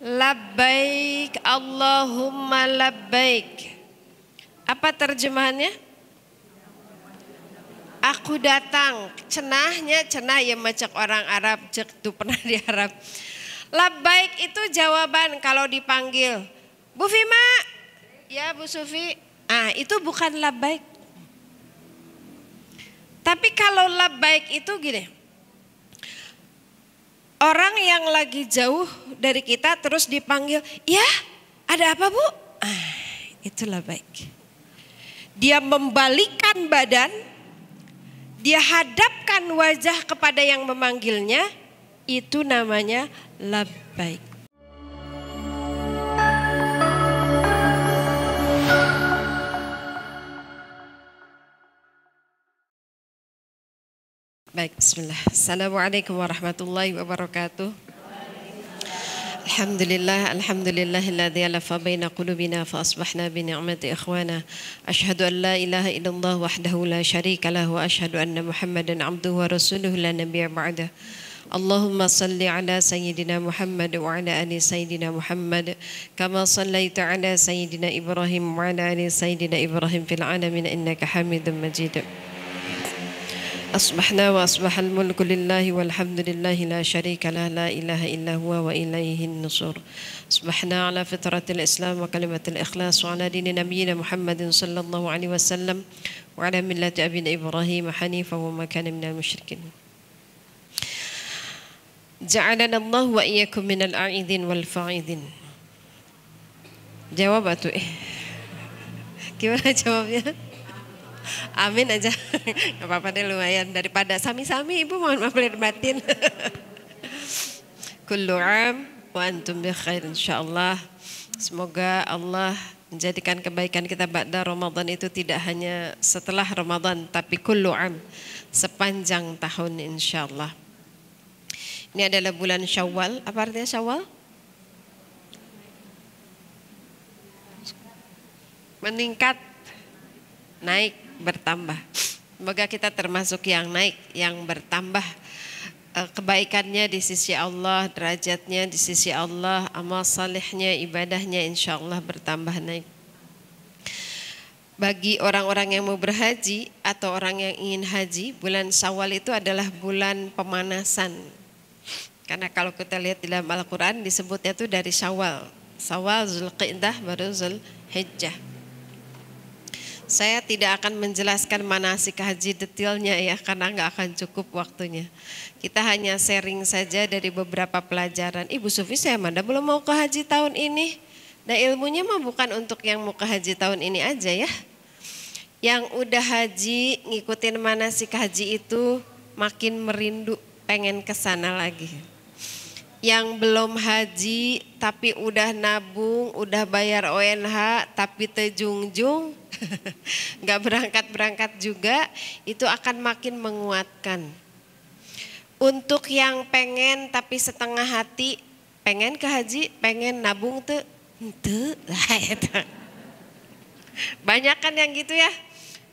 Labbaik Allahumma labbaik. Apa terjemahannya? Aku datang. Cenahnya cenah ya macam orang Arab cek tuh pernah di Arab. Labbaik itu jawaban kalau dipanggil. Bu Fima, ya Bu Sufi. Itu bukan labbaik. Tapi kalau labbaik itu gini. Orang yang lagi jauh dari kita terus dipanggil, ya ada apa Bu? Itu labbaik. Dia membalikkan badan, dia hadapkan wajah kepada yang memanggilnya, itu namanya labbaik. Baik, bismillah. Assalamualaikum warahmatullahi wabarakatuh. Alhamdulillah, alhamdulillahilladzi alafa baina qulubina fa asbahna bi ni'mati ikhwana. Asyhadu an la ilaha illallah wahdahu la syarika lahu wa asyhadu anna Muhammadan abduhu wa rasuluhu la nabiyya ba'dah. Allahumma salli ala sayyidina Muhammad wa ala ali sayyidina Muhammad kama sallaita ala sayyidina Ibrahim wa ala ali sayyidina Ibrahim fil alamin innaka Hamidum Majid. Asbahna wa asbahal mulku lillahi walhamdulillahi la syarika lah la ilaha illa huwa wa ilaihin nusur. Asbahna ala fitratil islam wa kalimatil ikhlas wa ala dini nabiyyina Muhammadin sallallahu alaihi wasallam wa ala millati abina Ibrahim hanifa wa ma kana minal musyrikin. Ja'alana Allah wa iyyakum minal a'idhin wal fa'idhin. Jawab atuh. Gimana jawabnya? Amin aja, gak apa-apa deh, lumayan daripada sami-sami. Ibu mohon maaf lahir batin. Kullu am wa antum bi khair insyaallah. Semoga Allah menjadikan kebaikan kita ba'da Ramadan itu tidak hanya setelah Ramadan, tapi kullu am, sepanjang tahun insyaallah. Ini adalah bulan Syawal. Apa artinya Syawal? Meningkat, naik, bertambah. Semoga kita termasuk yang naik, yang bertambah kebaikannya di sisi Allah, derajatnya di sisi Allah, amal salihnya, ibadahnya insya Allah bertambah naik. Bagi orang-orang yang mau berhaji atau orang yang ingin haji, bulan Syawal itu adalah bulan pemanasan. Karena kalau kita lihat di dalam Al-Quran disebutnya itu dari Syawal. Syawal, Zulqa'dah, baru Zulhijjah. Saya tidak akan menjelaskan manasik haji detailnya ya, karena nggak akan cukup waktunya. Kita hanya sharing saja dari beberapa pelajaran. Ibu Sufi, saya mana belum mau ke haji tahun ini. Nah ilmunya mah bukan untuk yang mau ke haji tahun ini aja ya. Yang udah haji, ngikutin manasik haji itu makin merindu, pengen ke sana lagi. Yang belum haji tapi udah nabung, udah bayar ONH tapi tejungjung, nggak berangkat-berangkat juga, itu akan makin menguatkan. Untuk yang pengen tapi setengah hati, pengen ke haji, pengen nabung tuh, banyak kan yang gitu ya,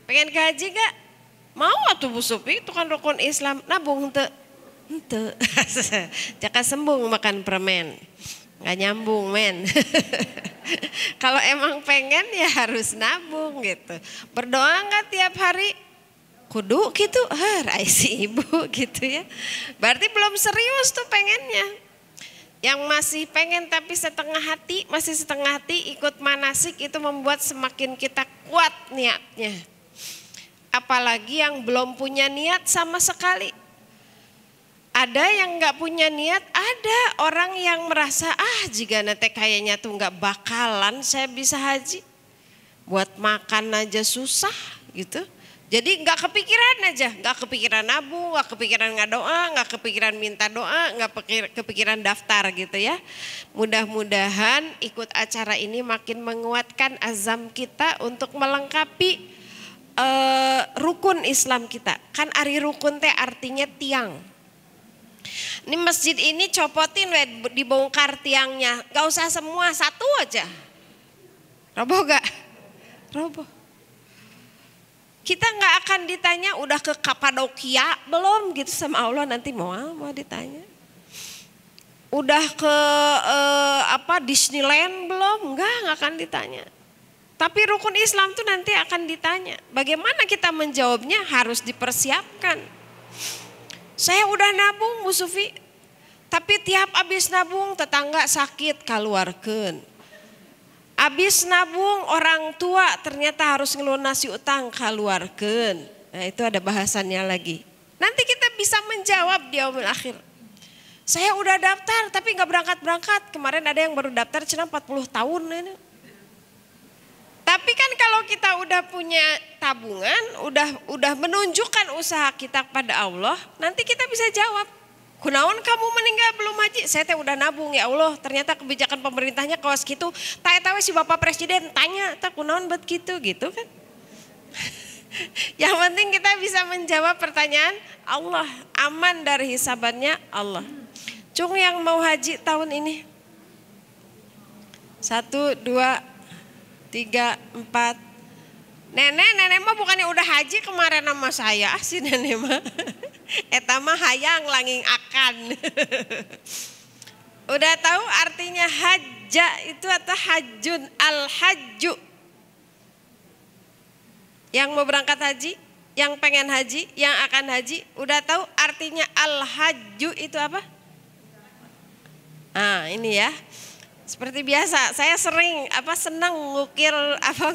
pengen ke haji gak? Mau atuh Bu Sufi, itu kan rukun Islam, nabung tuh. Itu jaka sembung makan permen, nggak nyambung men. Kalau emang pengen ya harus nabung gitu. Berdoa nggak tiap hari? Kudu gitu, raisi ibu gitu ya. Berarti belum serius tuh pengennya. Yang masih pengen tapi setengah hati, masih setengah hati ikut manasik, itu membuat semakin kita kuat niatnya. Apalagi yang belum punya niat sama sekali. Ada yang nggak punya niat, ada orang yang merasa jika nanti kayaknya tuh nggak bakalan saya bisa haji, buat makan aja susah gitu. Jadi nggak kepikiran aja, nggak kepikiran nabung, nggak kepikiran ngadoa, nggak kepikiran minta doa, nggak kepikiran daftar gitu ya. Mudah-mudahan ikut acara ini makin menguatkan azam kita untuk melengkapi rukun Islam kita. Kan ari rukun teh artinya tiang. Ini masjid ini copotin dibongkar tiangnya, gak usah semua, satu aja. Roboh gak? Roboh. Kita gak akan ditanya udah ke Kapadokia belum gitu sama Allah, nanti mau ditanya. Udah ke Disneyland belum? Enggak akan ditanya. Tapi rukun Islam tuh nanti akan ditanya. Bagaimana kita menjawabnya harus dipersiapkan. Saya udah nabung Bu Sufi, tapi tiap abis nabung tetangga sakit kaluarkeun. Abis nabung orang tua ternyata harus ngelunasi utang kaluarkeun. Nah itu ada bahasannya lagi. Nanti kita bisa menjawab di yaumil akhir. Saya udah daftar tapi gak berangkat-berangkat. Kemarin ada yang baru daftar cina 40 tahun ini. Tapi kan kalau kita udah punya tabungan, udah menunjukkan usaha kita kepada Allah, nanti kita bisa jawab. Kunaon kamu meninggal belum haji? Saya teh udah nabung ya Allah. Ternyata kebijakan pemerintahnya kawas gitu. Tahu si Bapak Presiden tanya, tak kunaon buat gitu kan? Yang penting kita bisa menjawab pertanyaan Allah, aman dari hisabannya Allah. Cung yang mau haji tahun ini 1, 2, 3, 4. Nenek mah bukannya udah haji kemarin sama saya si nenek mah. Eta mah hayang langing akan. Udah tahu artinya hajja itu atau hajjun, al-hajju. Yang mau berangkat haji, yang pengen haji, yang akan haji, udah tahu artinya al-hajju itu apa? Nah, ini ya. Seperti biasa, saya sering senang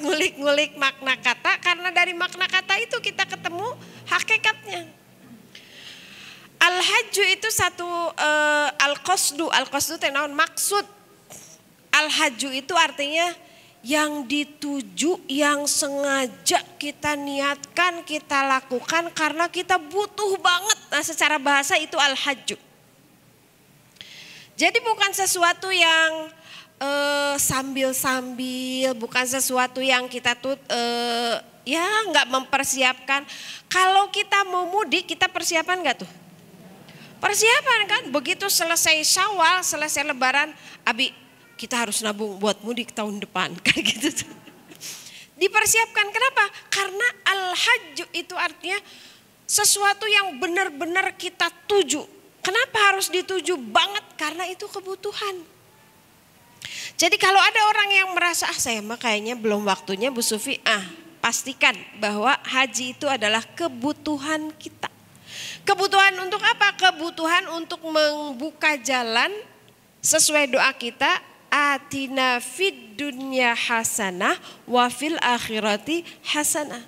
ngulik-ngulik makna kata karena dari makna kata itu kita ketemu hakikatnya. Al-hajju itu satu al-qasdu teh naon maksud. Al-hajju itu artinya yang dituju, yang sengaja kita niatkan, kita lakukan karena kita butuh banget. Nah, secara bahasa itu al-hajju. Jadi bukan sesuatu yang sambil-sambil, bukan sesuatu yang kita tuh nggak mempersiapkan. Kalau kita mau mudik, kita persiapan nggak tuh? Persiapan kan. Begitu selesai Syawal, selesai Lebaran, Abi kita harus nabung buat mudik tahun depan kan gitu. Dipersiapkan kenapa? Karena al-hajju itu artinya sesuatu yang benar-benar kita tuju. Kenapa harus dituju banget? Karena itu kebutuhan. Jadi kalau ada orang yang merasa saya mah kayaknya belum waktunya Bu Sufi, pastikan bahwa haji itu adalah kebutuhan kita. Kebutuhan untuk apa? Kebutuhan untuk membuka jalan sesuai doa kita, atina fid dunya hasanah wa fil akhirati hasanah.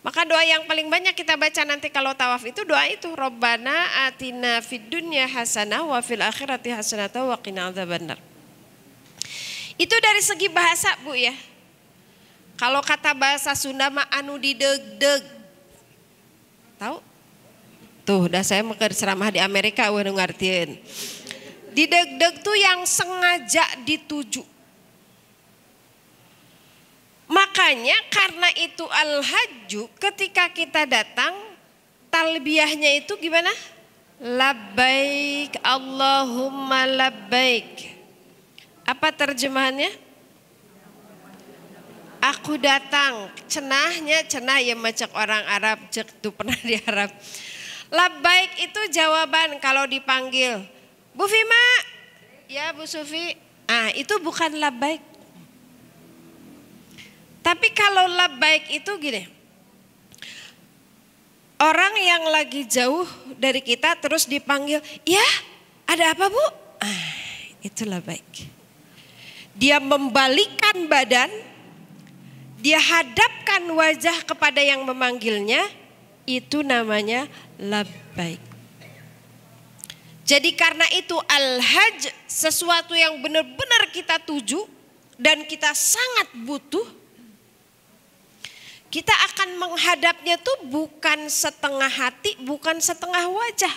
Maka doa yang paling banyak kita baca nanti kalau tawaf itu doa itu, Rabbana atina fid dunya hasanah wa fil akhirati hasanah wa qina adzabannar. Itu dari segi bahasa Bu ya. Kalau kata bahasa Sunda mah anu dideg-deg. Tahu? Tuh, dah saya mau ceramah di Amerika udah ngartiin. Dideg-deg tuh yang sengaja dituju. Makanya karena itu al-hajju, ketika kita datang talbiyahnya itu gimana? Labbaik Allahumma labbaik. Apa terjemahannya? Aku datang. Cenahnya cenah ya macak orang Arab, cek tuh pernah di Arab. Labbaik itu jawaban kalau dipanggil. Bu Fima, ya Bu Sufi. Itu bukan labbaik. Tapi kalau labbaik itu gini. Orang yang lagi jauh dari kita terus dipanggil, ya ada apa Bu? Itu labbaik. Dia membalikkan badan, dia hadapkan wajah kepada yang memanggilnya, itu namanya labbaik. Jadi karena itu al-hajj sesuatu yang benar-benar kita tuju dan kita sangat butuh, kita akan menghadapnya tuh bukan setengah hati, bukan setengah wajah,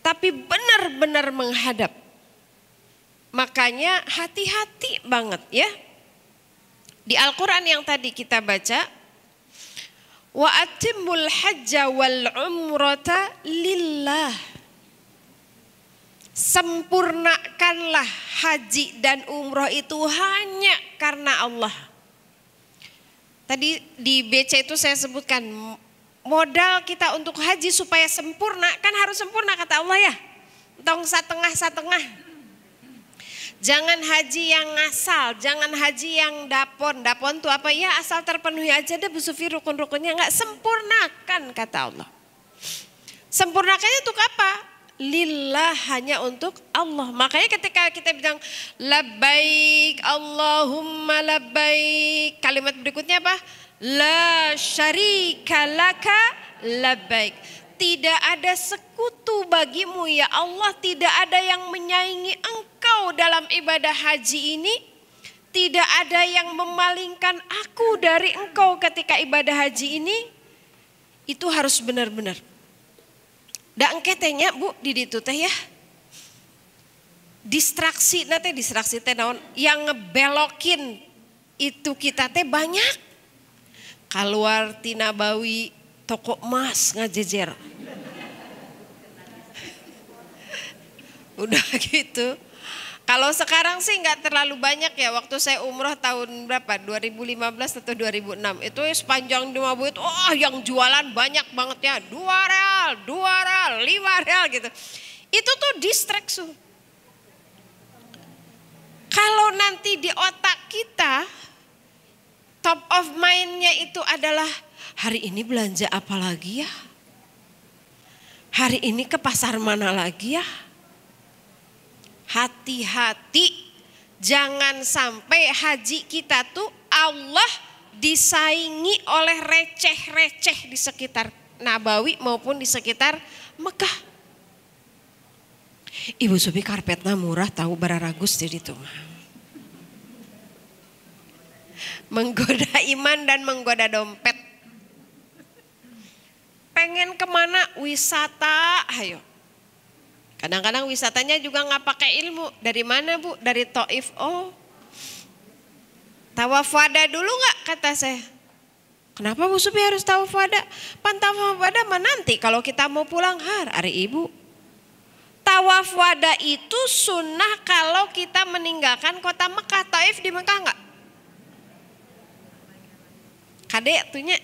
tapi benar-benar menghadap. Makanya hati-hati banget ya. Di Al-Quran yang tadi kita baca, wa atimul hajja wal umrata lillah. Sempurnakanlah haji dan umroh itu hanya karena Allah. Tadi di BC itu saya sebutkan modal kita untuk haji supaya sempurna kan harus sempurna kata Allah ya. Tong setengah-setengah. Jangan haji yang ngasal, jangan haji yang dapon. Dapon tuh apa ya, asal terpenuhi aja deh Bu Sufi rukun-rukunnya, nggak sempurnakan kata Allah. Sempurnakannya untuk apa? Lillah, hanya untuk Allah. Makanya ketika kita bilang labbaik Allahumma labbaik, kalimat berikutnya apa? La syarika laka labbaik. Tidak ada sekutu bagimu ya Allah, tidak ada yang menyaingi engkau dalam ibadah haji ini. Tidak ada yang memalingkan aku dari engkau ketika ibadah haji ini. Itu harus benar-benar. Da engke tehnya Bu di ditu teh ya. Distraksi teh naon yang ngebelokin itu kita teh banyak. Keluar ti Nabawi toko emas ngajejer. Udah gitu. Kalau sekarang sih nggak terlalu banyak ya. Waktu saya umroh tahun berapa? 2015 atau 2006. Itu sepanjang di Nabawi itu yang jualan banyak banget ya. 2 real, 5 real gitu. Itu tuh distraksi. Kalau nanti di otak kita top of mind-nya itu adalah hari ini belanja apa lagi ya? Hari ini ke pasar mana lagi ya? Hati-hati, jangan sampai haji kita tuh Allah disaingi oleh receh-receh di sekitar Nabawi maupun di sekitar Mekah. Ibu Sufi karpetnya murah tahu bararagus jadi itu. Menggoda iman dan menggoda dompet. Pengen kemana? Wisata, ayo. Kadang-kadang wisatanya juga nggak pakai ilmu. Dari mana Bu? Dari Taif. Oh, tawaf wada dulu nggak kata saya. Kenapa Bu Sufi harus tawaf wada? Pan tawaf wada mah nanti kalau kita mau pulang hari Ibu. Tawaf wada itu sunnah kalau kita meninggalkan kota Mekah. Taif di Mekah nggak? Kadek tuhnya.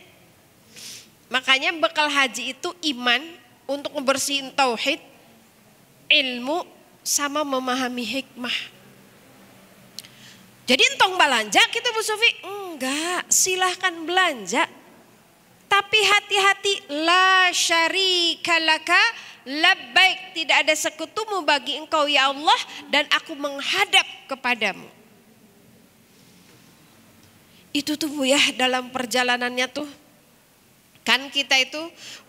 Makanya bekal haji itu iman untuk membersihin tauhid, ilmu sama memahami hikmah. Jadi entong belanja gitu Bu Sufi? Enggak, silahkan belanja. Tapi hati-hati, la syarika laka labbaik, tidak ada sekutumu bagi engkau ya Allah dan aku menghadap kepadamu. Itu tuh Bu ya dalam perjalanannya tuh. Kan kita itu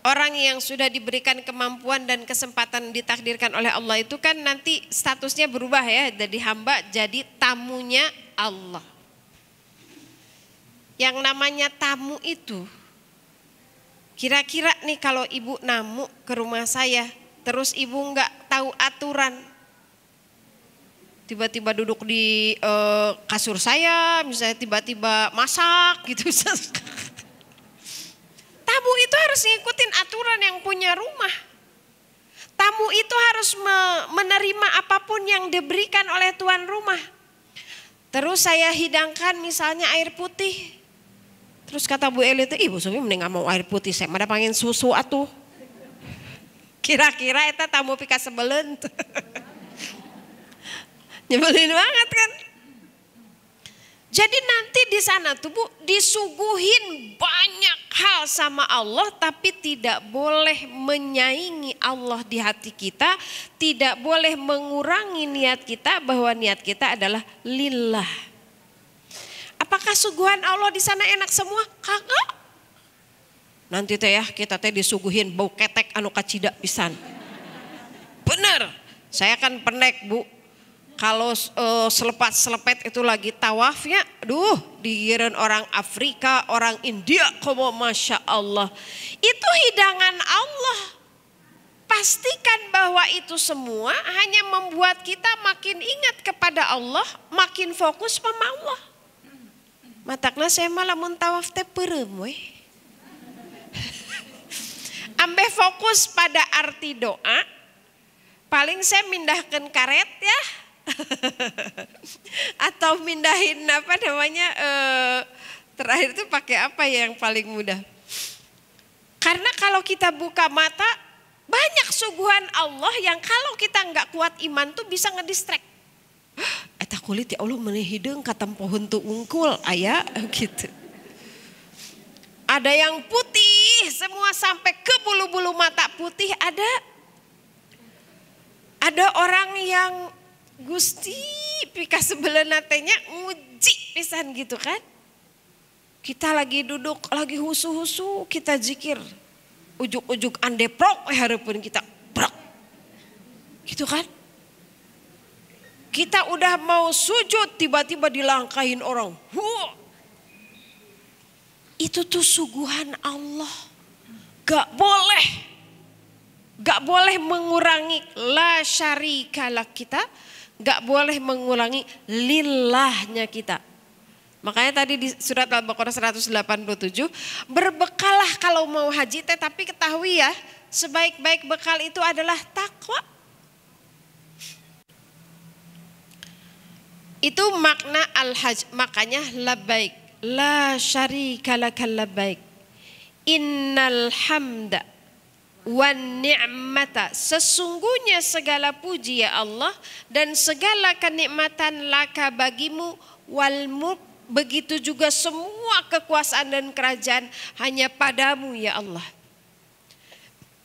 orang yang sudah diberikan kemampuan dan kesempatan ditakdirkan oleh Allah itu kan nanti statusnya berubah ya. Dari hamba jadi tamunya Allah. Yang namanya tamu itu kira-kira nih kalau ibu namu ke rumah saya terus ibu nggak tahu aturan. Tiba-tiba duduk di kasur saya misalnya tiba-tiba masak gitu. Tamu itu harus ngikutin aturan yang punya rumah. Tamu itu harus menerima apapun yang diberikan oleh tuan rumah. Terus saya hidangkan misalnya air putih. Terus kata Bu Eli itu, Ibu Sufi mending gak mau air putih, saya mah pengen susu atuh. Kira-kira itu tamu pika sebelen. Nyebelin banget kan. Jadi nanti di sana tuh Bu disuguhin banyak hal sama Allah tapi tidak boleh menyaingi Allah di hati kita, tidak boleh mengurangi niat kita bahwa niat kita adalah lillah. Apakah suguhan Allah di sana enak semua? Kagak. Nanti teh ya kita teh disuguhin bau ketek anu kacida pisan. Bener, saya kan pendek Bu. Kalau selepas-selepet itu lagi tawafnya, aduh digiran orang Afrika, orang India, komo Masya Allah. Itu hidangan Allah. Pastikan bahwa itu semua hanya membuat kita makin ingat kepada Allah, makin fokus sama Allah. Matakna saya malah mentawaf teh perem weh. Ambe fokus pada arti doa, paling saya mindahkan karet ya. Atau mindahin apa namanya terakhir itu pakai apa ya yang paling mudah. Karena kalau kita buka mata banyak suguhan Allah yang kalau kita nggak kuat iman tuh bisa ngedistract. kulit ya Allah meuni hideung katempo henteu ungkul aya gitu. Ada yang putih semua sampai ke bulu-bulu mata putih ada. Ada orang yang Gusti pika sebeleuna teh nya nguji pisan gitu kan. Kita lagi duduk lagi husu-husu kita zikir. Ujuk-ujuk andeprok hareupeun kita brok. Gitu kan? Kita udah mau sujud tiba-tiba dilangkahin orang. Itu tuh suguhan Allah. Gak boleh mengurangi la syarikalah kita. Gak boleh mengurangi lillahnya kita. Makanya tadi di surat Al-Baqarah 187. Berbekalah kalau mau haji teh, tapi ketahui ya. Sebaik-baik bekal itu adalah takwa. Itu makna al-hajj. Makanya labbaik. La syarika lakal labbaik. Innal hamda wan ni'mata. Sesungguhnya segala puji ya Allah. Dan segala kenikmatan laka bagimu. Wal mulk. Begitu juga semua kekuasaan dan kerajaan hanya padamu ya Allah.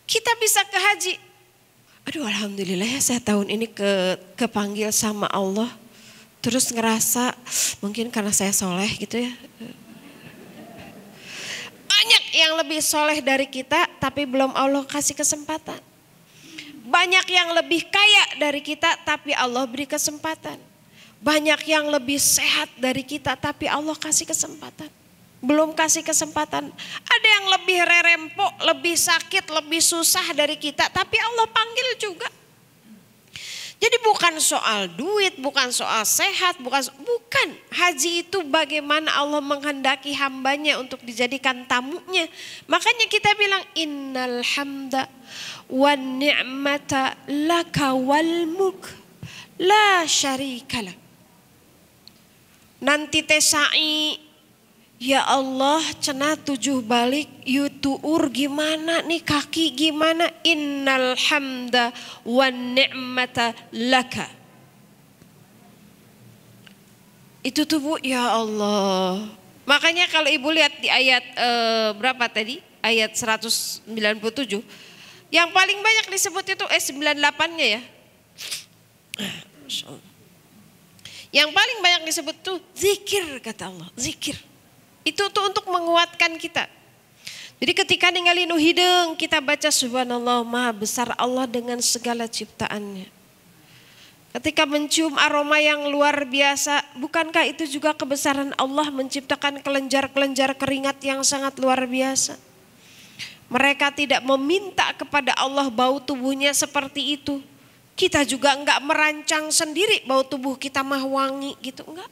Kita bisa ke haji. Aduh alhamdulillah ya saya tahun ini kepanggil sama Allah. Terus ngerasa mungkin karena saya soleh gitu ya. Banyak yang lebih soleh dari kita tapi belum Allah kasih kesempatan. Banyak yang lebih kaya dari kita tapi Allah beri kesempatan. Banyak yang lebih sehat dari kita tapi Allah kasih kesempatan. Belum kasih kesempatan. Ada yang lebih rerempok, lebih sakit, lebih susah dari kita tapi Allah panggil juga. Jadi bukan soal duit, bukan soal sehat, bukan. Haji itu bagaimana Allah menghendaki hambanya untuk dijadikan tamunya. Makanya kita bilang innal hamda wan ni'mata laka wal mulk la syarikalah. Nanti teh sa'i, ya Allah cenah 7 balik yutuur gimana nih kaki gimana. Innal hamda wan ni'mata laka. Itu tuh Bu ya Allah. Makanya kalau ibu lihat di ayat berapa tadi? Ayat 197. Yang paling banyak disebut itu 98-nya ya. Masya Allah. Yang paling banyak disebut tuh zikir kata Allah, zikir. Itu tuh untuk menguatkan kita. Jadi ketika ninggalin hideung kita baca subhanallah maha besar Allah dengan segala ciptaannya. Ketika mencium aroma yang luar biasa, bukankah itu juga kebesaran Allah menciptakan kelenjar-kelenjar keringat yang sangat luar biasa. Mereka tidak meminta kepada Allah bau tubuhnya seperti itu. Kita juga enggak merancang sendiri bau tubuh kita mah wangi gitu, enggak.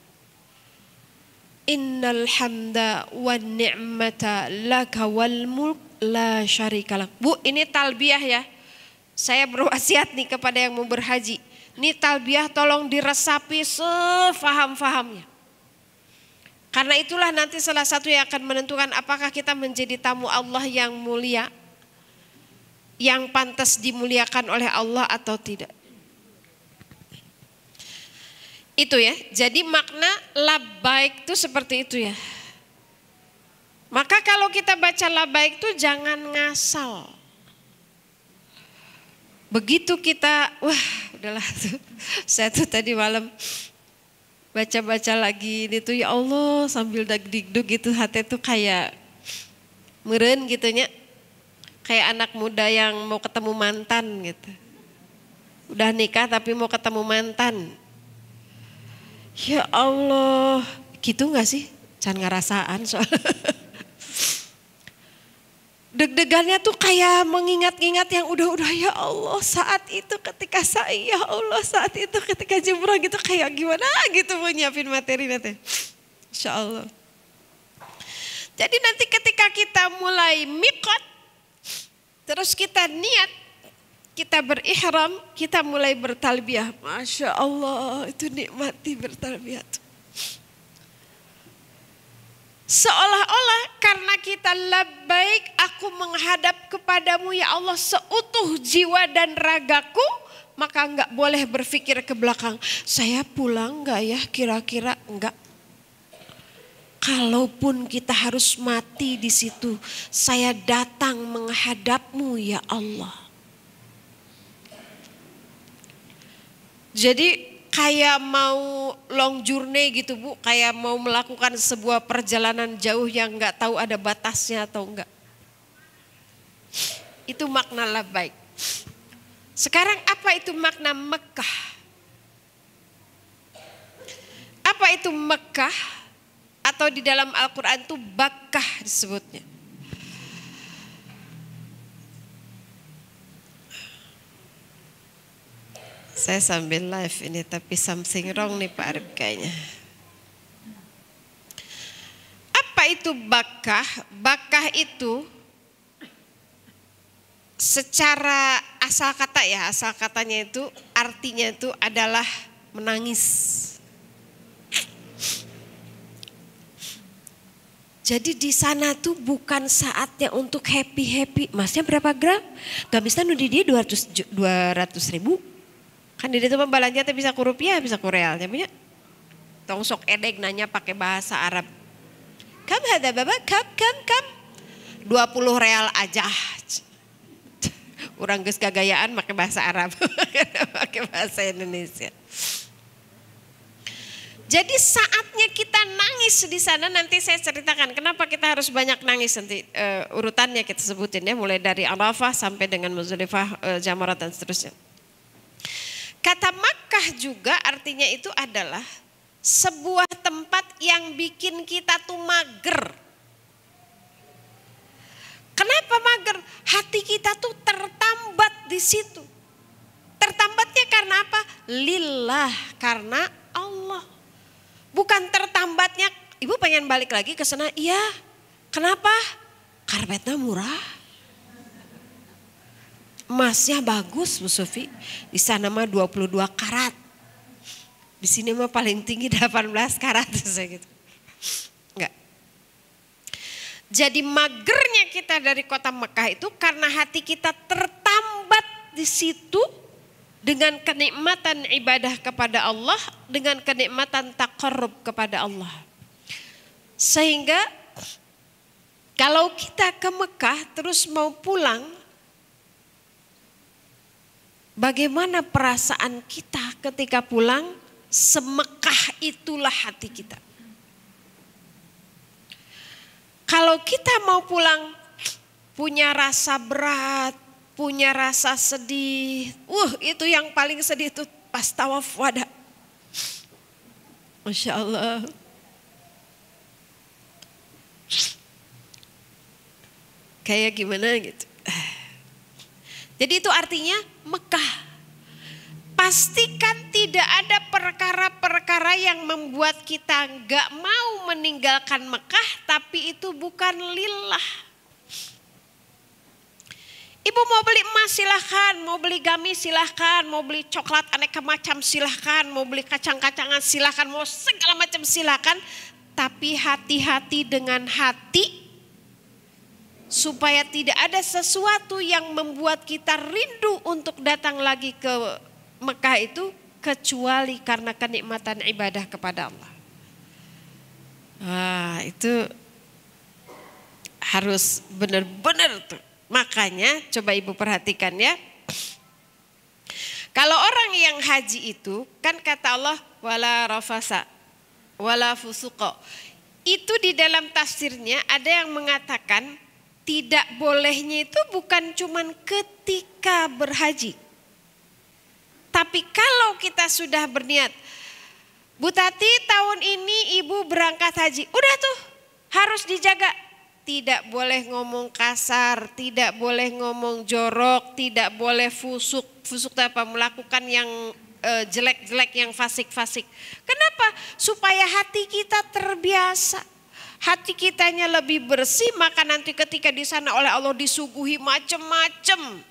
Innal hamda wan ni'mata laka wal mulk la syarikalah. Bu, ini talbiyah ya. Saya berwasiat nih kepada yang mau berhaji. Ini talbiyah tolong diresapi sefaham-fahamnya. Karena itulah nanti salah satu yang akan menentukan apakah kita menjadi tamu Allah yang mulia, yang pantas dimuliakan oleh Allah atau tidak. Itu ya, jadi makna labbaik itu seperti itu ya. Maka kalau kita baca labbaik itu jangan ngasal. Begitu kita, wah udahlah tuh, saya tuh tadi malam baca-baca lagi itu ya Allah sambil dagdikduk gitu hati tuh kayak meureun gitunya. Kayak anak muda yang mau ketemu mantan gitu. Udah nikah tapi mau ketemu mantan. Ya Allah, gitu gak sih? Can ngerasaan soalnya. Deg-degannya tuh kayak mengingat-ingat yang udah-udah ya Allah saat itu ketika saya ya Allah saat itu ketika jumrah gitu kayak gimana gitu mau nyiapin materi nanti. Insya Allah. Jadi nanti ketika kita mulai miqat, terus kita niat, kita berihram, kita mulai bertalbiyah. Masya Allah itu nikmati bertalbiyah. Seolah-olah karena kita labbaik aku menghadap kepadamu ya Allah seutuh jiwa dan ragaku. maka nggak boleh berpikir ke belakang. Saya pulang nggak ya kira-kira, enggak. Kalaupun kita harus mati di situ, saya datang menghadapmu ya Allah. Jadi kayak mau long journey gitu Bu, kayak mau melakukan sebuah perjalanan jauh yang nggak tahu ada batasnya atau enggak. Itu makna labbaik. Sekarang apa itu makna Mekah? Apa itu Mekah? Atau di dalam Al-Quran itu Bakkah disebutnya. Saya sambil live ini tapi something wrong nih Pak Arif kayaknya. Apa itu Bakkah? Bakkah itu secara asal kata ya, asal katanya itu artinya itu adalah menangis. Jadi di sana tuh bukan saatnya untuk happy-happy. Masnya berapa gram? Gamisnya nudi dia 200 ribu. Kan di itu belanja teh bisa ku rupiah, bisa ku real. Punya tong sok edeg nanya pakai bahasa Arab. Kam hada baba, kam. 20 real aja. Orang geus gagayaan pakai bahasa Arab. Pakai bahasa Indonesia. Jadi saatnya kita nangis di sana, nanti saya ceritakan kenapa kita harus banyak nangis nanti urutannya kita sebutin ya, mulai dari Arafah sampai dengan Muzdalifah, Jamarat dan seterusnya. Kata Makkah juga artinya itu adalah sebuah tempat yang bikin kita tuh mager. Kenapa mager? Hati kita tuh tertambat di situ. Tertambatnya karena apa? Lillah, karena Allah. Bukan tertambatnya, ibu pengen balik lagi ke sana, iya. Kenapa? Karpetnya murah. Emasnya bagus Bu Sufi. Di sana mah 22 karat. Di sini mah paling tinggi 18 karat. Gitu. Enggak. Jadi magernya kita dari kota Mekah itu karena hati kita tertambat di situ. Dengan kenikmatan ibadah kepada Allah, dengan kenikmatan taqarrub kepada Allah. Sehingga kalau kita ke Mekah terus mau pulang, bagaimana perasaan kita ketika pulang? Semekah itulah hati kita. Kalau kita mau pulang punya rasa berat, punya rasa sedih. Itu yang paling sedih itu pas tawaf wada. Masya Allah. Kayak gimana gitu. Jadi itu artinya Mekah. Pastikan tidak ada perkara-perkara yang membuat kita gak mau meninggalkan Mekah, tapi itu bukan lillah. Ibu mau beli emas silahkan, mau beli gamis silahkan, mau beli coklat aneka macam silahkan, mau beli kacang-kacangan silahkan, mau segala macam silahkan. Tapi hati-hati dengan hati supaya tidak ada sesuatu yang membuat kita rindu untuk datang lagi ke Mekah itu kecuali karena kenikmatan ibadah kepada Allah. Itu harus benar-benar tuh. Makanya coba ibu perhatikan ya. Kalau orang yang haji itu kan kata Allah wala rafasa wala fusuqa. Itu di dalam tafsirnya ada yang mengatakan tidak bolehnya itu bukan cuman ketika berhaji. Tapi kalau kita sudah berniat, Bu Tati tahun ini ibu berangkat haji. Udah tuh harus dijaga. Tidak boleh ngomong kasar, tidak boleh ngomong jorok, tidak boleh fusuk. Fusuk itu apa? Melakukan yang jelek-jelek, yang fasik-fasik. Kenapa? Supaya hati kita terbiasa. Hati kitanya lebih bersih, maka nanti ketika di sana oleh Allah disuguhi macam-macam.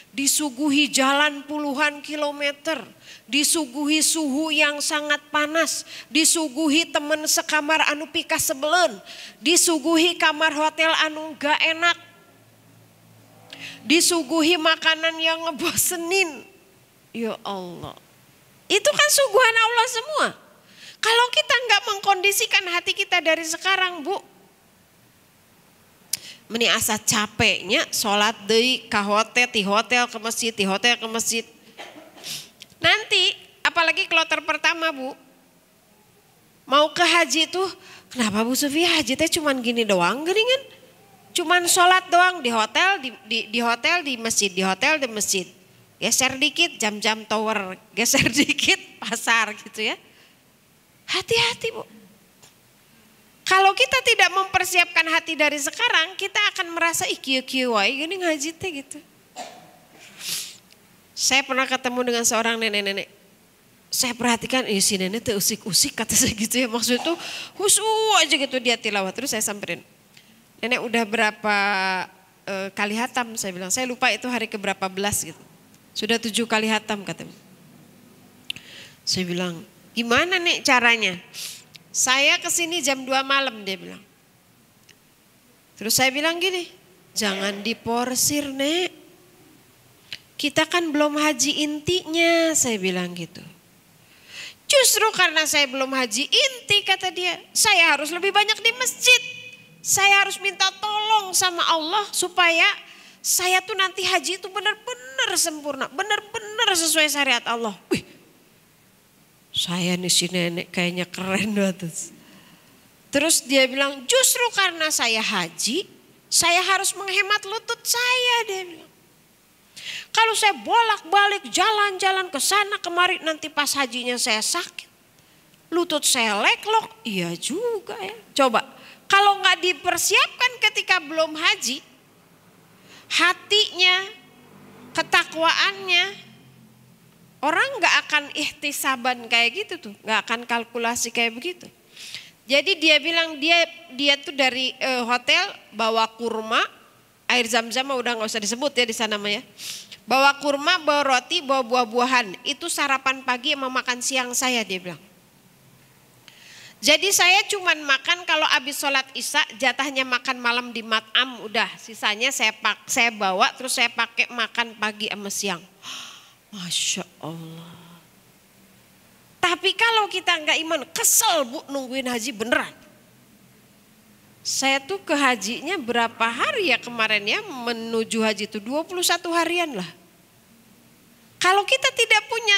Disuguhi jalan puluhan kilometer, disuguhi suhu yang sangat panas, disuguhi temen sekamar anu pika sebelen, disuguhi kamar hotel anu gak enak, disuguhi makanan yang ngebosenin. Ya Allah. Itu kan suguhan Allah semua. Kalau kita nggak mengkondisikan hati kita dari sekarang, Bu. Meni asa capeknya sholat deui ka hotel, ti hotel ke masjid, ti hotel ke masjid. Nanti apalagi kloter pertama, Bu. Mau ke haji tuh, kenapa Bu Sufi haji teh cuman gini doang geuningan? Cuman sholat doang di hotel, di hotel, di masjid, di hotel, di masjid. Geser dikit jam-jam tower, geser dikit pasar gitu ya. Hati-hati, Bu. Kalau kita tidak mempersiapkan hati dari sekarang, kita akan merasa kieu-kieu wae geuning haji teh gitu. Saya pernah ketemu dengan seorang nenek-nenek. Saya perhatikan, si nenek teh usik-usik kata saya gitu ya. Maksudnya tuh khusyuk aja gitu dia tilawah. Terus saya samperin. Nenek udah berapa kali hatam? Saya bilang, saya lupa itu hari keberapa belas gitu. Sudah 7 kali hatam katanya. Saya bilang, gimana nih caranya? Saya kesini jam 2 malam dia bilang. Terus saya bilang gini, jangan diporsir Nek. Kita kan belum haji intinya, saya bilang gitu. Justru karena saya belum haji inti kata dia, saya harus lebih banyak di masjid. Saya harus minta tolong sama Allah supaya saya tuh nanti haji itu benar-benar sempurna, benar-benar sesuai syariat Allah. Wih, saya nih si nenek kayaknya keren banget. Terus dia bilang justru karena saya haji, saya harus menghemat lutut saya dia bilang. Kalau saya bolak-balik jalan-jalan ke sana kemari nanti pas hajinya saya sakit. Lutut saya leklok, iya juga ya. Coba, kalau nggak dipersiapkan ketika belum haji, hatinya, ketakwaannya, orang nggak akan ihtisaban kayak gitu tuh, nggak akan kalkulasi kayak begitu. Jadi dia bilang dia tuh dari hotel bawa kurma, air zam-zam udah nggak usah disebut ya di sana mah ya. Bawa kurma, bawa roti, bawa buah-buahan. Itu sarapan pagi sama makan siang saya dia bilang. Jadi saya cuman makan kalau habis sholat isya, jatahnya makan malam di mat'am udah. Sisanya saya bawa terus saya pakai makan pagi sama siang. Masya Allah. Tapi kalau kita nggak iman, kesel Bu nungguin haji beneran. Saya tuh ke hajinya berapa hari ya kemarin ya menuju haji itu 21 harian lah. Kalau kita tidak punya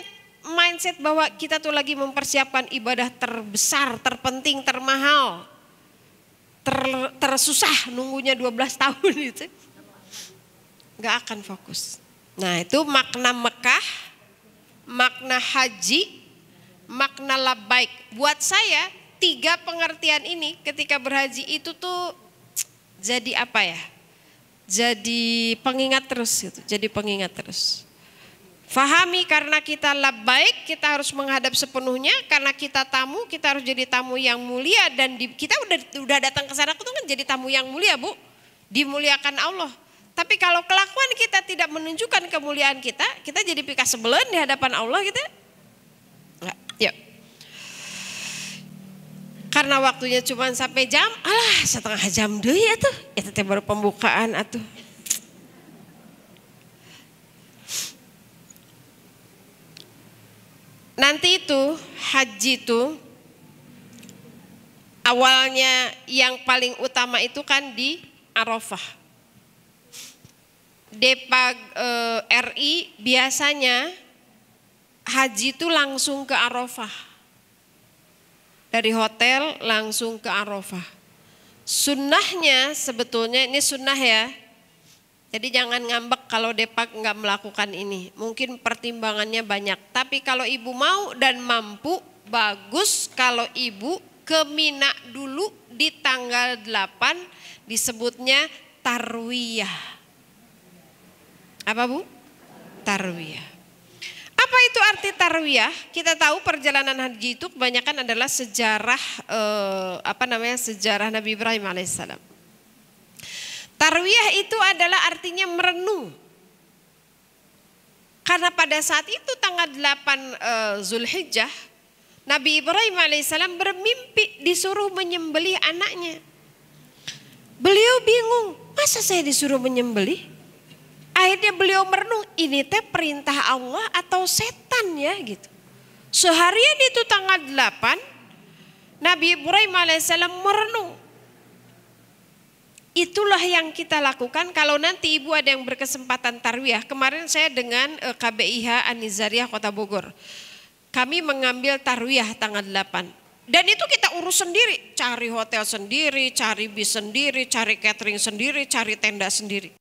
mindset bahwa kita tuh lagi mempersiapkan ibadah terbesar, terpenting, termahal, tersusah nunggunya 12 tahun itu, nggak akan fokus. Nah itu makna Mekah, makna haji, makna labbaik. Buat saya 3 pengertian ini ketika berhaji itu tuh jadi apa ya? Jadi pengingat terus gitu, jadi pengingat terus. Fahami karena kita labbaik, kita harus menghadap sepenuhnya. Karena kita tamu, kita harus jadi tamu yang mulia. Dan kita udah datang ke sana itu kan jadi tamu yang mulia Bu. Dimuliakan Allah. Tapi kalau kelakuan kita tidak menunjukkan kemuliaan kita jadi pika sebelen di hadapan Allah gitu. Enggak, yuk. Karena waktunya cuma sampai jam, setengah jam deh ya tuh. Itu baru pembukaan atuh. Nanti itu haji itu awalnya yang paling utama itu kan di Arafah. Depag RI biasanya haji itu langsung ke Arafah. Dari hotel langsung ke Arafah. Sunnahnya sebetulnya ini sunnah ya. Jadi jangan ngambek kalau Depag nggak melakukan ini. Mungkin pertimbangannya banyak. Tapi kalau ibu mau dan mampu, bagus kalau ibu ke Mina dulu di tanggal 8 disebutnya tarwiyah. Apa Bu? Tarwiyah. Apa itu arti tarwiyah? Kita tahu perjalanan haji itu kebanyakan adalah sejarah sejarah Nabi Ibrahim alaihissalam. Tarwiyah itu adalah artinya merenung. Karena pada saat itu tanggal 8 Zulhijjah, Nabi Ibrahim alaihissalam bermimpi disuruh menyembelih anaknya. Beliau bingung, masa saya disuruh menyembelih? Akhirnya beliau merenung, ini teh perintah Allah atau setan ya gitu. Seharian itu tanggal 8, Nabi Ibrahim alaihissalam merenung. Itulah yang kita lakukan kalau nanti ibu ada yang berkesempatan tarwiyah. Kemarin saya dengan KBIH An-Nizariyah Kota Bogor. Kami mengambil tarwiyah tanggal 8. Dan itu kita urus sendiri. Cari hotel sendiri, cari bis sendiri, cari catering sendiri, cari tenda sendiri.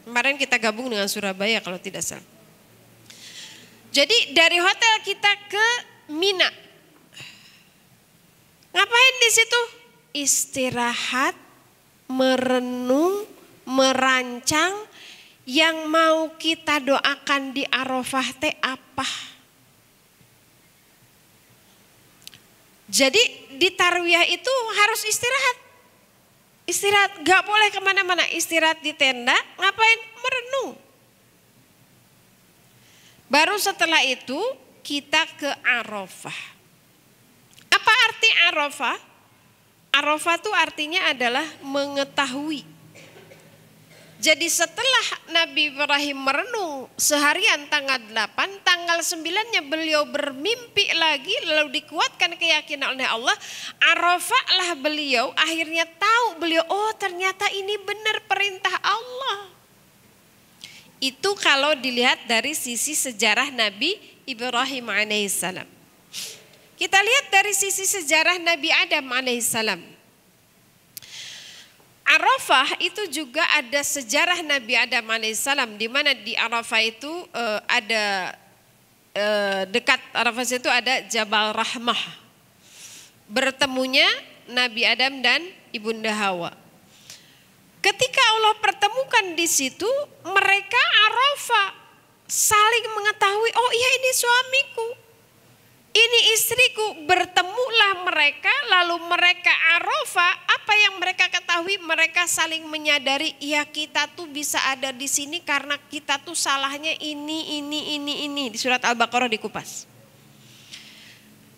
Kemarin kita gabung dengan Surabaya kalau tidak salah. Jadi dari hotel kita ke Mina. Ngapain di situ? Istirahat, merenung, merancang yang mau kita doakan di Arafah teh apa. Jadi di tarwiyah itu harus istirahat. Istirahat, gak boleh kemana-mana, istirahat di tenda, ngapain? Merenung. Baru setelah itu kita ke Arafah. Apa arti Arafah? Arafah itu artinya adalah mengetahui. Jadi setelah Nabi Ibrahim merenung seharian tanggal 8, tanggal 9-nya beliau bermimpi lagi lalu dikuatkan keyakinan oleh Allah. Arafah lah beliau akhirnya tahu beliau, oh ternyata ini benar perintah Allah. Itu kalau dilihat dari sisi sejarah Nabi Ibrahim alaihissalam. Kita lihat dari sisi sejarah Nabi Adam alaihissalam. Arafah itu juga ada sejarah Nabi Adam alaihissalam, di mana di Arafah itu ada dekat Arafah itu ada Jabal Rahmah. Bertemunya Nabi Adam dan Ibunda Hawa. Ketika Allah pertemukan di situ, mereka Arafah saling mengetahui, oh iya ini suamiku, ini istriku. Bertemulah mereka, lalu mereka Arafah, apa yang mereka ketahui, mereka saling menyadari, ya kita tuh bisa ada di sini karena kita tuh salahnya ini. Di surat Al-Baqarah dikupas.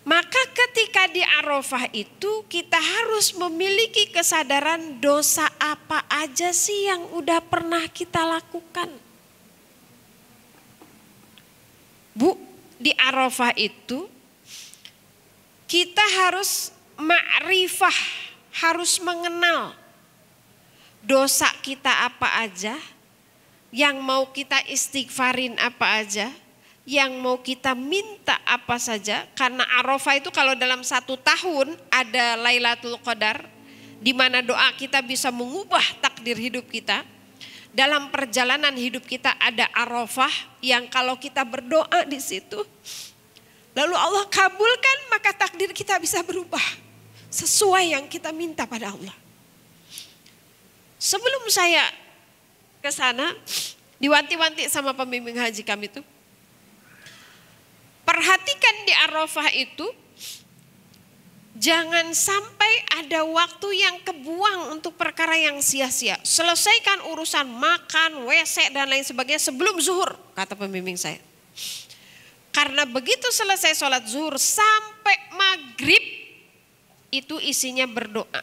Maka ketika di Arafah itu kita harus memiliki kesadaran dosa apa aja sih yang udah pernah kita lakukan. Bu, di Arafah itu kita harus ma'rifah, harus mengenal dosa kita apa aja, yang mau kita istighfarin apa aja, yang mau kita minta apa saja. Karena Arafah itu kalau dalam 1 tahun ada Lailatul Qadar, di mana doa kita bisa mengubah takdir hidup kita. Dalam perjalanan hidup kita ada Arafah yang kalau kita berdoa di situ, lalu Allah kabulkan, maka takdir kita bisa berubah sesuai yang kita minta pada Allah. Sebelum saya ke sana, diwanti-wanti sama pembimbing haji kami itu, perhatikan di Arafah itu, jangan sampai ada waktu yang kebuang untuk perkara yang sia-sia. Selesaikan urusan makan, WC dan lain sebagainya sebelum zuhur, kata pembimbing saya. Karena begitu selesai sholat zuhur sampai maghrib, itu isinya berdoa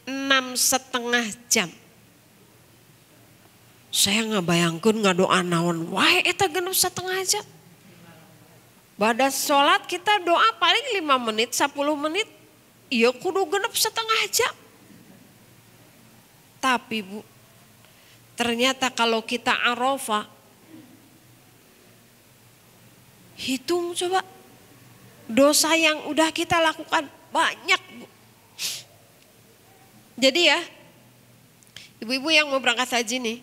6,5 jam. Saya ngebayangkan ngadoa naon wae eta 6,5 jam. Pada sholat kita doa paling 5 menit, 10 menit. Iya kudu 6,5 jam. Tapi Bu, ternyata kalau kita Arafah, hitung coba dosa yang udah kita lakukan banyak Bu. Jadi ya, ibu-ibu yang mau berangkat haji nih,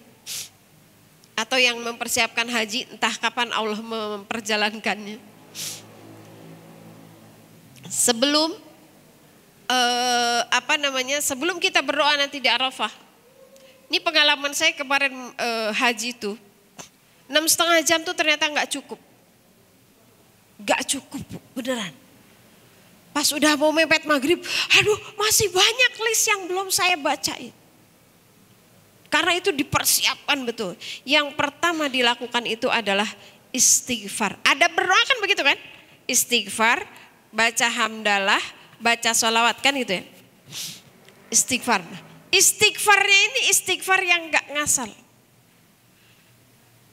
atau yang mempersiapkan haji, entah kapan Allah memperjalankannya. Sebelum sebelum kita berdoa nanti di Arafah, ini pengalaman saya kemarin haji itu 6,5 jam tuh ternyata nggak cukup, Bu, beneran. Pas udah mau mepet maghrib, aduh masih banyak list yang belum saya bacain. Karena itu dipersiapkan betul. Yang pertama dilakukan itu adalah istighfar. Ada berdoa kan begitu kan? Istighfar, baca hamdalah, baca sholawat kan gitu ya. Istighfar. Istighfarnya ini istighfar yang gak ngasal.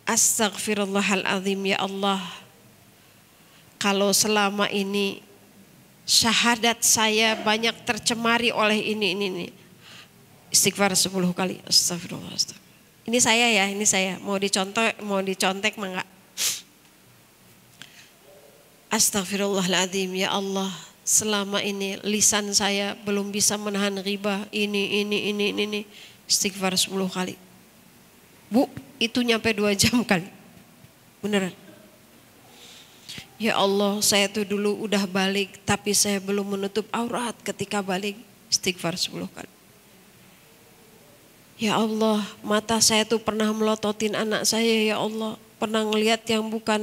Astaghfirullahaladzim ya Allah. Kalau selama ini syahadat saya banyak tercemari oleh ini. Istighfar 10 kali. Astagfirullah. Ini saya ya, ini saya. Mau dicontek mah enggak. Astagfirullahaladzim ya Allah. Selama ini lisan saya belum bisa menahan ghibah. Ini. Istighfar 10 kali. Bu, itu nyampe 2 jam kali. Beneran. Ya Allah, saya tuh dulu udah balik tapi saya belum menutup aurat ketika balik. Istighfar 10 kali. Ya Allah, mata saya tuh pernah melototin anak saya ya Allah. Pernah ngelihat yang bukan.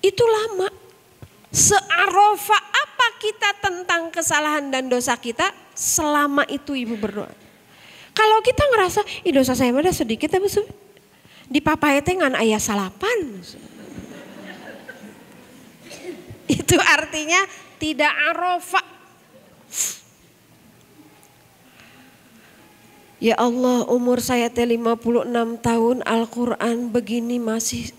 Itu lama. Searofa apa kita tentang kesalahan dan dosa kita selama itu ibu berdoa. Kalau kita ngerasa, dosa saya udah sedikit tapi di papai teh ngan aya salapan. Itu artinya tidak arofa. Ya Allah, umur saya teh 56 tahun, Al-Quran begini masih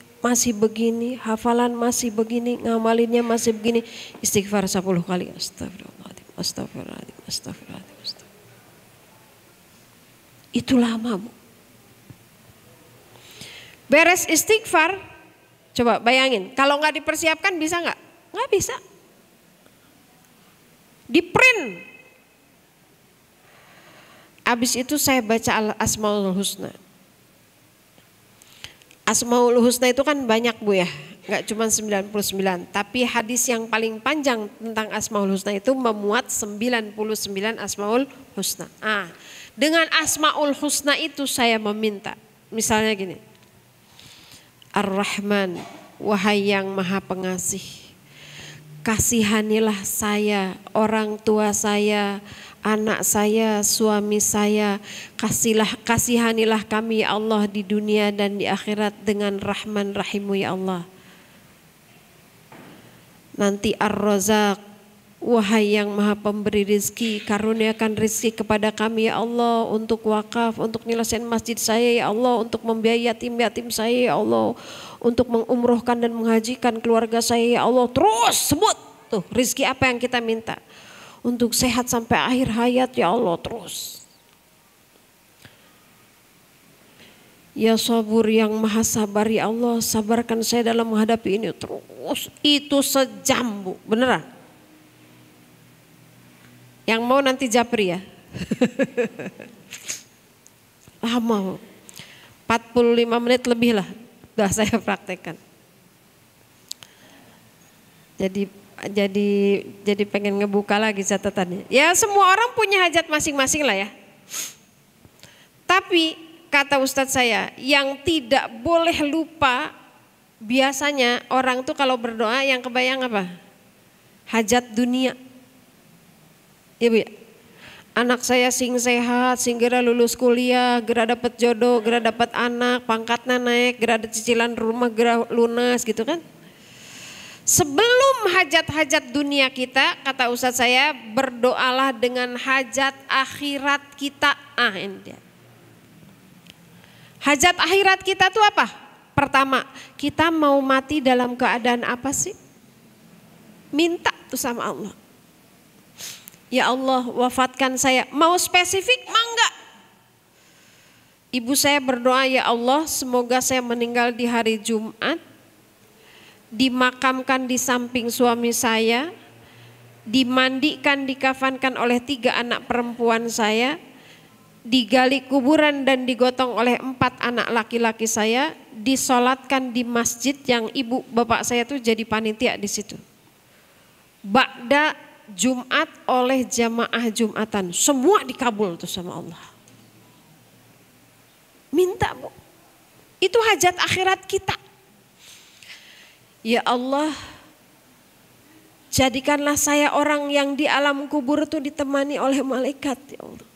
begini, hafalan masih begini, ngamalinnya masih begini. Istighfar 10 kali. Astagfirullahaladzim, astagfirullahaladzim, astagfirullahaladzim. Itu lama Bu. Beres istighfar, coba bayangin, kalau nggak dipersiapkan bisa nggak? Nggak bisa. Di print. Abis itu saya baca Asmaul Husna. Asmaul Husna itu kan banyak Bu ya, nggak cuma 99. Tapi hadis yang paling panjang tentang Asmaul Husna itu memuat 99 Asmaul Husna. Dengan Asmaul Husna itu saya meminta, misalnya gini. Ar-Rahman, wahai yang maha pengasih, kasihanilah saya, orang tua saya, anak saya, suami saya, kasihanilah kami ya Allah di dunia dan di akhirat dengan Rahman Rahimu ya Allah. Nanti Ar-Razak, wahai yang maha pemberi rizki, karuniakan rizki kepada kami ya Allah untuk wakaf, untuk nyelesain masjid saya ya Allah, untuk membiayai yatim-yatim saya ya Allah, untuk mengumrohkan dan menghajikan keluarga saya ya Allah. Terus sebut tuh rizki apa yang kita minta. Untuk sehat sampai akhir hayat ya Allah terus. Ya Sabur yang maha sabar ya Allah, sabarkan saya dalam menghadapi ini terus. Itu sejam Bu, beneran. Yang mau nanti japri ya. Lama Bu. 45 menit lebih lah udah saya praktekkan. Jadi pengen ngebuka lagi catatannya. Ya semua orang punya hajat masing-masing lah ya. Tapi kata Ustadz saya, yang tidak boleh lupa biasanya orang tuh kalau berdoa yang kebayang apa? Hajat dunia. Ya Bu ya. Anak saya sing sehat, sing segera lulus kuliah, segera dapat jodoh, segera dapat anak, pangkatnya naik, segera ada cicilan rumah, segera lunas gitu kan. Sebelum hajat-hajat dunia kita, kata Ustadz saya, berdoalah dengan hajat akhirat kita. Ini dia. Hajat akhirat kita tuh apa? Pertama, kita mau mati dalam keadaan apa sih? Minta tuh sama Allah. Ya Allah, wafatkan saya. Mau spesifik? Mangga. Ibu saya berdoa, ya Allah, semoga saya meninggal di hari Jumat, dimakamkan di samping suami saya, dimandikan, dikafankan oleh 3 anak perempuan saya, digali kuburan dan digotong oleh 4 anak laki-laki saya, disolatkan di masjid yang ibu bapak saya tuh jadi panitia di situ. Ba'da Jumat oleh jamaah Jumatan, semua dikabul tuh sama Allah. Minta Bu, itu hajat akhirat kita. Ya Allah, jadikanlah saya orang yang di alam kubur itu ditemani oleh malaikat ya Allah.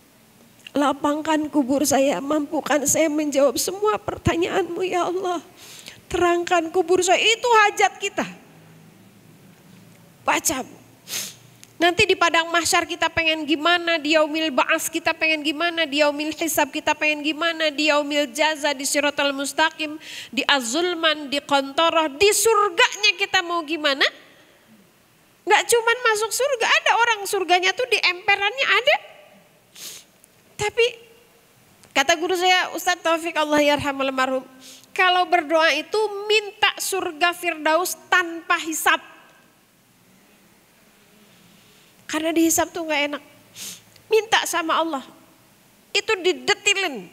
Lapangkan kubur saya, mampukan saya menjawab semua pertanyaanmu ya Allah. Terangkan kubur saya, itu hajat kita. Baca. Nanti di padang mahsyar kita pengen gimana, di yaumil ba'as kita pengen gimana, di yaumil hisab kita pengen gimana, di yaumil jaza, di siratal mustaqim, di azulman, di qantarah, di surganya kita mau gimana? Gak cuman masuk surga, ada orang surganya tuh di emperannya ada. Tapi kata guru saya Ustadz Taufik Allah yarhamul marhum, kalau berdoa itu minta surga Firdaus tanpa hisab. Karena dihisab tuh gak enak. Minta sama Allah. Itu didetilin.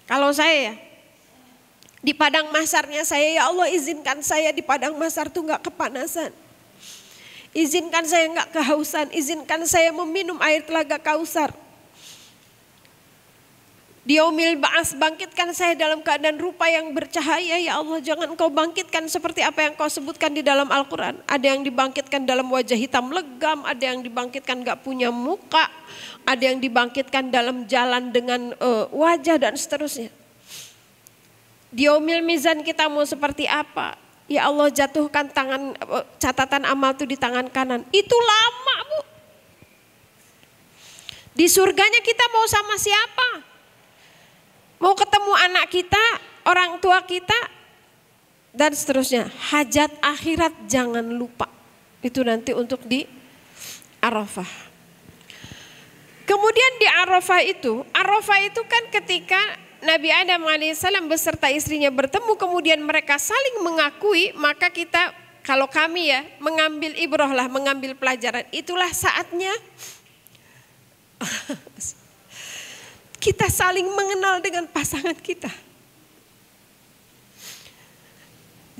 Kalau saya ya, di padang mahsyarnya saya, ya Allah izinkan saya di padang mahsyar tuh gak kepanasan. Izinkan saya gak kehausan. Izinkan saya meminum air telaga Kausar. Di yaumil ba'as bangkitkan saya dalam keadaan rupa yang bercahaya. Ya Allah, jangan Engkau bangkitkan seperti apa yang Kau sebutkan di dalam Al-Quran. Ada yang dibangkitkan dalam wajah hitam legam, ada yang dibangkitkan gak punya muka, ada yang dibangkitkan dalam jalan dengan wajah dan seterusnya. Di yaumil mizan kita mau seperti apa? Ya Allah, jatuhkan tangan catatan amal itu di tangan kanan. Itu lama, Bu. Di surganya kita mau sama siapa? Mau ketemu anak kita, orang tua kita, dan seterusnya. Hajat akhirat jangan lupa. Itu nanti untuk di Arafah. Kemudian di Arafah itu kan ketika Nabi Adam alaihissalam beserta istrinya bertemu, kemudian mereka saling mengakui, maka kita, kalau kami ya, mengambil ibrah lah, mengambil pelajaran. Itulah saatnya kita saling mengenal dengan pasangan kita.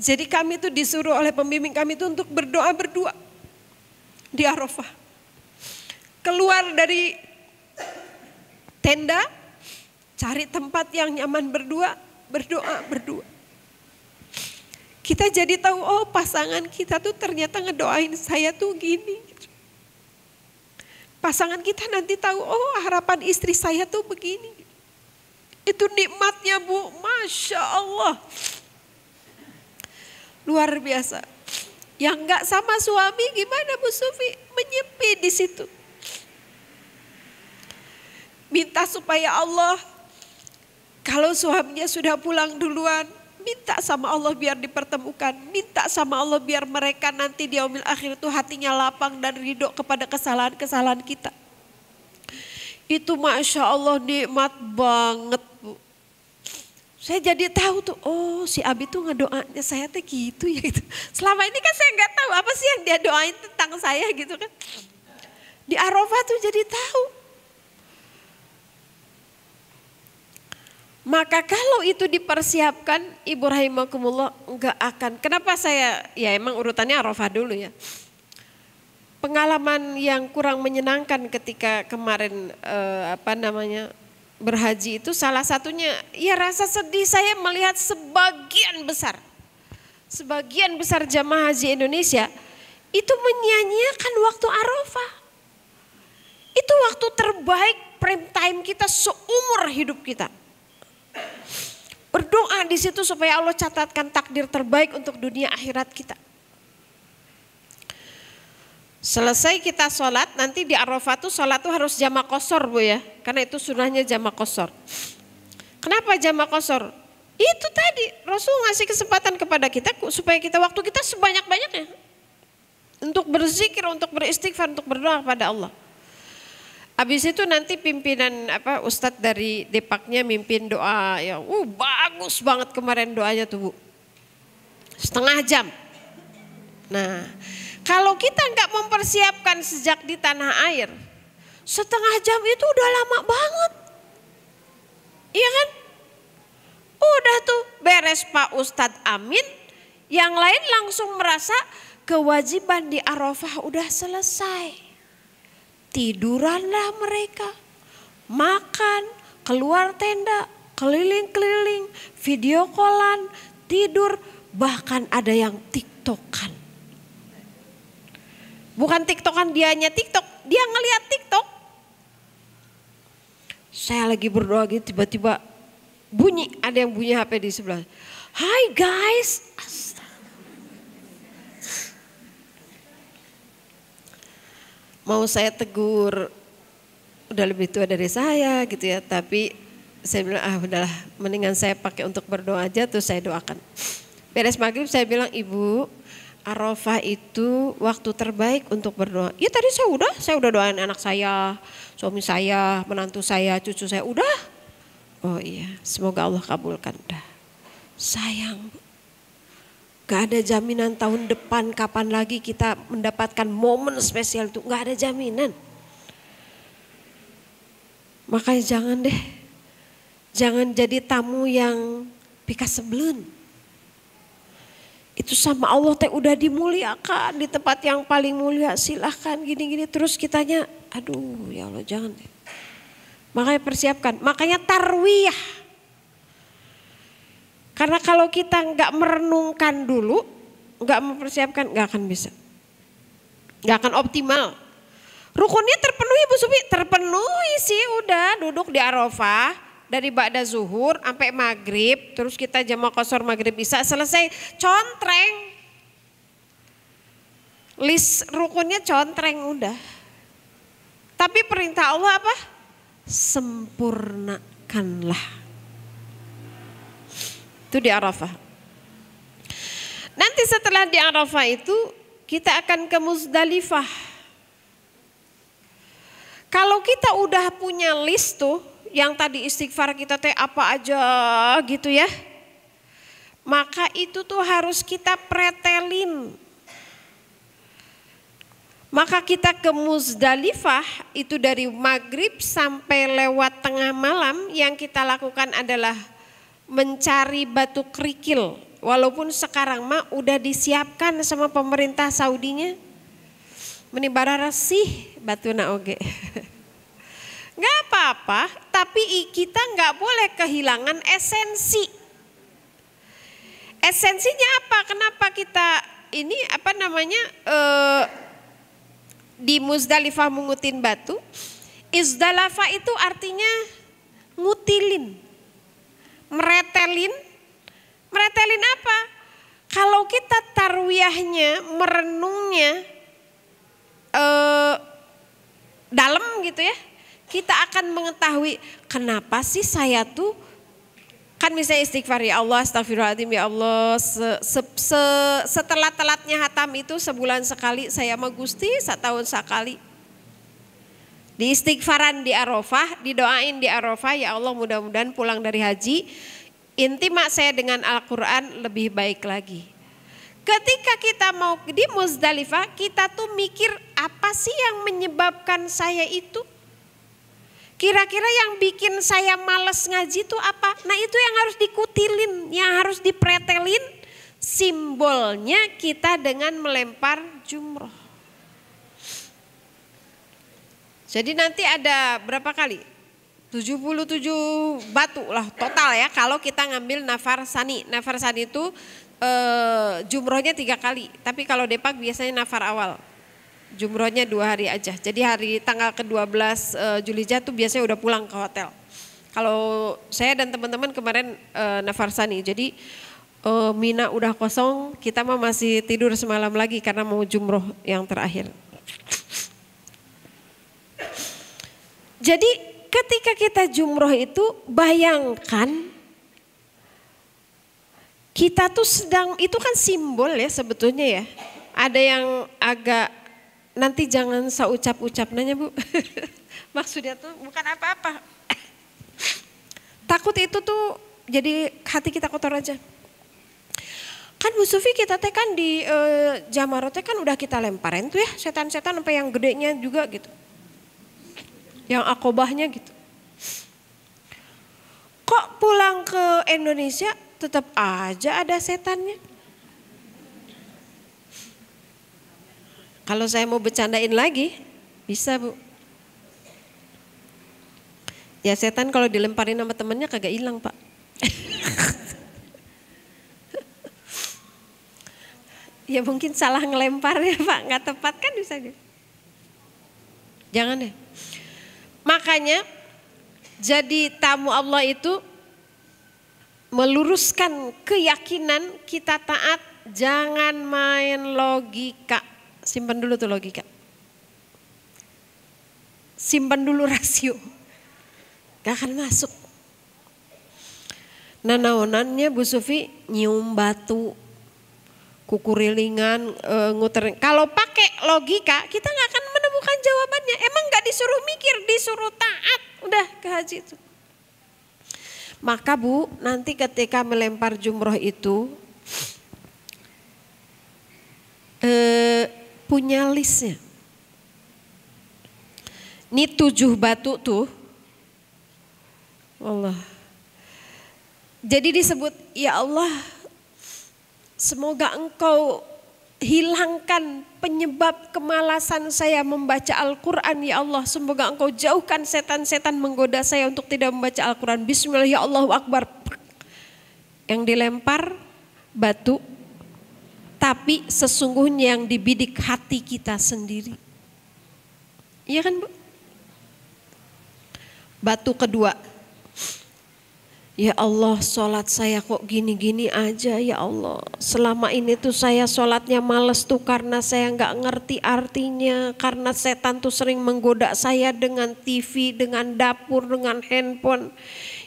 Jadi kami itu disuruh oleh pembimbing kami itu untuk berdoa berdua di Arafah. Keluar dari tenda, cari tempat yang nyaman berdua, berdoa berdua. Kita jadi tahu, oh pasangan kita tuh ternyata ngedoain saya tuh gini. Pasangan kita nanti tahu, oh harapan istri saya tuh begini. Itu nikmatnya, Bu, Masya Allah. Luar biasa. Yang gak sama suami gimana Bu Sufi? Menyepi di situ. Minta supaya Allah, kalau suaminya sudah pulang duluan, minta sama Allah biar dipertemukan. Minta sama Allah biar mereka nanti di yaumil akhir itu hatinya lapang dan ridho kepada kesalahan-kesalahan kita. Itu Masya Allah nikmat banget, Bu. Saya jadi tahu tuh, oh si Abi tuh ngedoanya saya tuh gitu ya gitu. Selama ini kan saya nggak tahu apa sih yang dia doain tentang saya gitu kan. Di Arafah tuh jadi tahu. Maka kalau itu dipersiapkan, Ibu rahimakumullah, enggak akan. Kenapa saya, ya emang urutannya Arafah dulu ya. Pengalaman yang kurang menyenangkan ketika kemarin berhaji itu salah satunya, ya rasa sedih saya melihat sebagian besar jamaah haji Indonesia itu menyia-nyiakan waktu Arafah. Itu waktu terbaik prime time kita seumur hidup kita. Berdoa di situ supaya Allah catatkan takdir terbaik untuk dunia akhirat kita. Selesai kita sholat, nanti di Arafah tuh sholat tuh harus jamak qashar, Bu ya. Karena itu sunahnya jamak qashar. Kenapa jamak qashar? Itu tadi Rasul ngasih kesempatan kepada kita supaya kita waktu kita sebanyak-banyaknya. Untuk berzikir, untuk beristighfar, untuk berdoa kepada Allah. Habis itu nanti pimpinan Ustadz dari Depaknya mimpin doa yang bagus banget kemarin doanya tuh, Bu. Setengah jam. Nah, kalau kita nggak mempersiapkan sejak di tanah air, setengah jam itu udah lama banget. Iya kan? Udah tuh beres Pak Ustadz amin, yang lain langsung merasa kewajiban di Arafah udah selesai. Tiduranlah mereka, makan, keluar tenda, keliling-keliling, video callan, tidur, bahkan ada yang tiktokan. Bukan tiktokan dianya tiktok, dia ngeliat tiktok. Saya lagi berdoa gitu tiba-tiba bunyi, ada yang bunyi HP di sebelah. Hai guys, mau saya tegur udah lebih tua dari saya gitu ya, tapi saya bilang udahlah mendingan saya pakai untuk berdoa aja, terus saya doakan. Beres maghrib saya bilang, Ibu, Arafah itu waktu terbaik untuk berdoa. Ya tadi saya udah doain anak saya, suami saya, menantu saya, cucu saya, udah. Oh iya, semoga Allah kabulkan. Udah. Sayang, gak ada jaminan tahun depan kapan lagi kita mendapatkan momen spesial itu, gak ada jaminan. Makanya jangan jadi tamu yang pikas sebelun. Itu sama Allah teh udah dimuliakan di tempat yang paling mulia, silahkan gini-gini terus kitanya, aduh ya Allah jangan deh. Makanya persiapkan, makanya tarwiyah. Karena kalau kita nggak merenungkan dulu, nggak mempersiapkan, nggak akan bisa, nggak akan optimal. Rukunnya terpenuhi Bu Sufi, terpenuhi sih, udah duduk di Arafah dari ba'da zuhur sampai maghrib, terus kita jamaah qashar maghrib bisa selesai, contreng. List rukunnya contreng udah. Tapi perintah Allah apa? Sempurnakanlah. Itu di Arafah. Nanti setelah di Arafah itu kita akan ke Muzdalifah. Kalau kita udah punya list tuh, yang tadi istighfar kita teh apa aja gitu ya, maka itu tuh harus kita pretelin. Maka kita ke Muzdalifah itu dari maghrib sampai lewat tengah malam, yang kita lakukan adalah mencari batu kerikil. Walaupun sekarang mah udah disiapkan sama pemerintah Saudinya, menibara resih batu naoge. Nggak apa-apa, tapi kita nggak boleh kehilangan esensi. Esensinya apa? Kenapa kita ini di Muzdalifah mengutin batu? Izdalafah itu artinya ngutilin, meretelin. Meretelin apa? Kalau kita tarwiyahnya, merenungnya dalam gitu ya, kita akan mengetahui kenapa sih saya tuh, kan misalnya istighfar, ya Allah astagfirullahaladzim, ya Allah setelah telatnya hatam itu sebulan sekali, saya sama Gusti setahun sekali. Di istighfaran di Arafah, didoain di Arafah, ya Allah mudah-mudahan pulang dari haji intimak saya dengan Al-Quran lebih baik lagi. Ketika kita mau di Muzdalifah, kita tuh mikir apa sih yang menyebabkan saya itu? Kira-kira yang bikin saya males ngaji itu apa? Nah itu yang harus dikutilin, yang harus dipretelin. Simbolnya kita dengan melempar jumroh. Jadi nanti ada berapa kali? 77 batu lah total ya kalau kita ngambil nafar sani. Nafar sani itu jumrohnya 3 kali. Tapi kalau depak biasanya nafar awal. Jumrohnya 2 hari aja. Jadi hari tanggal ke-12 Zulhijjah tuh biasanya udah pulang ke hotel. Kalau saya dan teman-teman kemarin nafar sani. Jadi Mina udah kosong, kita mah masih tidur semalam lagi karena mau jumroh yang terakhir. Jadi ketika kita jumroh itu, bayangkan kita tuh sedang, itu kan simbol ya sebetulnya ya. Ada yang agak, nanti jangan saucap-ucap nanya Bu. Maksudnya tuh bukan apa-apa. Takut itu tuh jadi hati kita kotor aja. Kan Bu Sufi kita teh kan di Jamarot teh kan udah kita lemparin tuh ya setan-setan sampai yang gedenya juga gitu. Yang akobahnya gitu. Kok pulang ke Indonesia tetap aja ada setannya? Kalau saya mau bercandain lagi, bisa Bu. Ya setan kalau dilemparin sama temennya kagak hilang Pak. Ya mungkin salah ngelempar ya Pak, nggak tepat kan bisa deh. Jangan deh. Makanya jadi tamu Allah itu meluruskan keyakinan kita taat, jangan main logika. Simpan dulu tuh logika. simpan dulu rasio. Gak akan masuk. Nah naonannya Bu Sufi nyium batu, kukurilingan, nguterin. Kalau pakai logika kita nggak akan menemukan jawabannya. Emang nggak disuruh mikir, disuruh taat. Udah ke haji itu. Maka Bu, nanti ketika melempar jumroh itu punya listnya. Ini 7 batu tuh. Allah. Jadi disebut, ya Allah, semoga Engkau hilangkan penyebab kemalasan saya membaca Al-Quran ya Allah. Semoga Engkau jauhkan setan-setan menggoda saya untuk tidak membaca Al-Quran. Bismillah ya Allahu Akbar. Yang dilempar batu, tapi sesungguhnya yang dibidik hati kita sendiri. Iya kan Bu? Batu kedua. Ya Allah, sholat saya kok gini-gini aja ya Allah. Selama ini tuh saya sholatnya males tuh karena saya nggak ngerti artinya. Karena setan tuh sering menggoda saya dengan TV, dengan dapur, dengan handphone.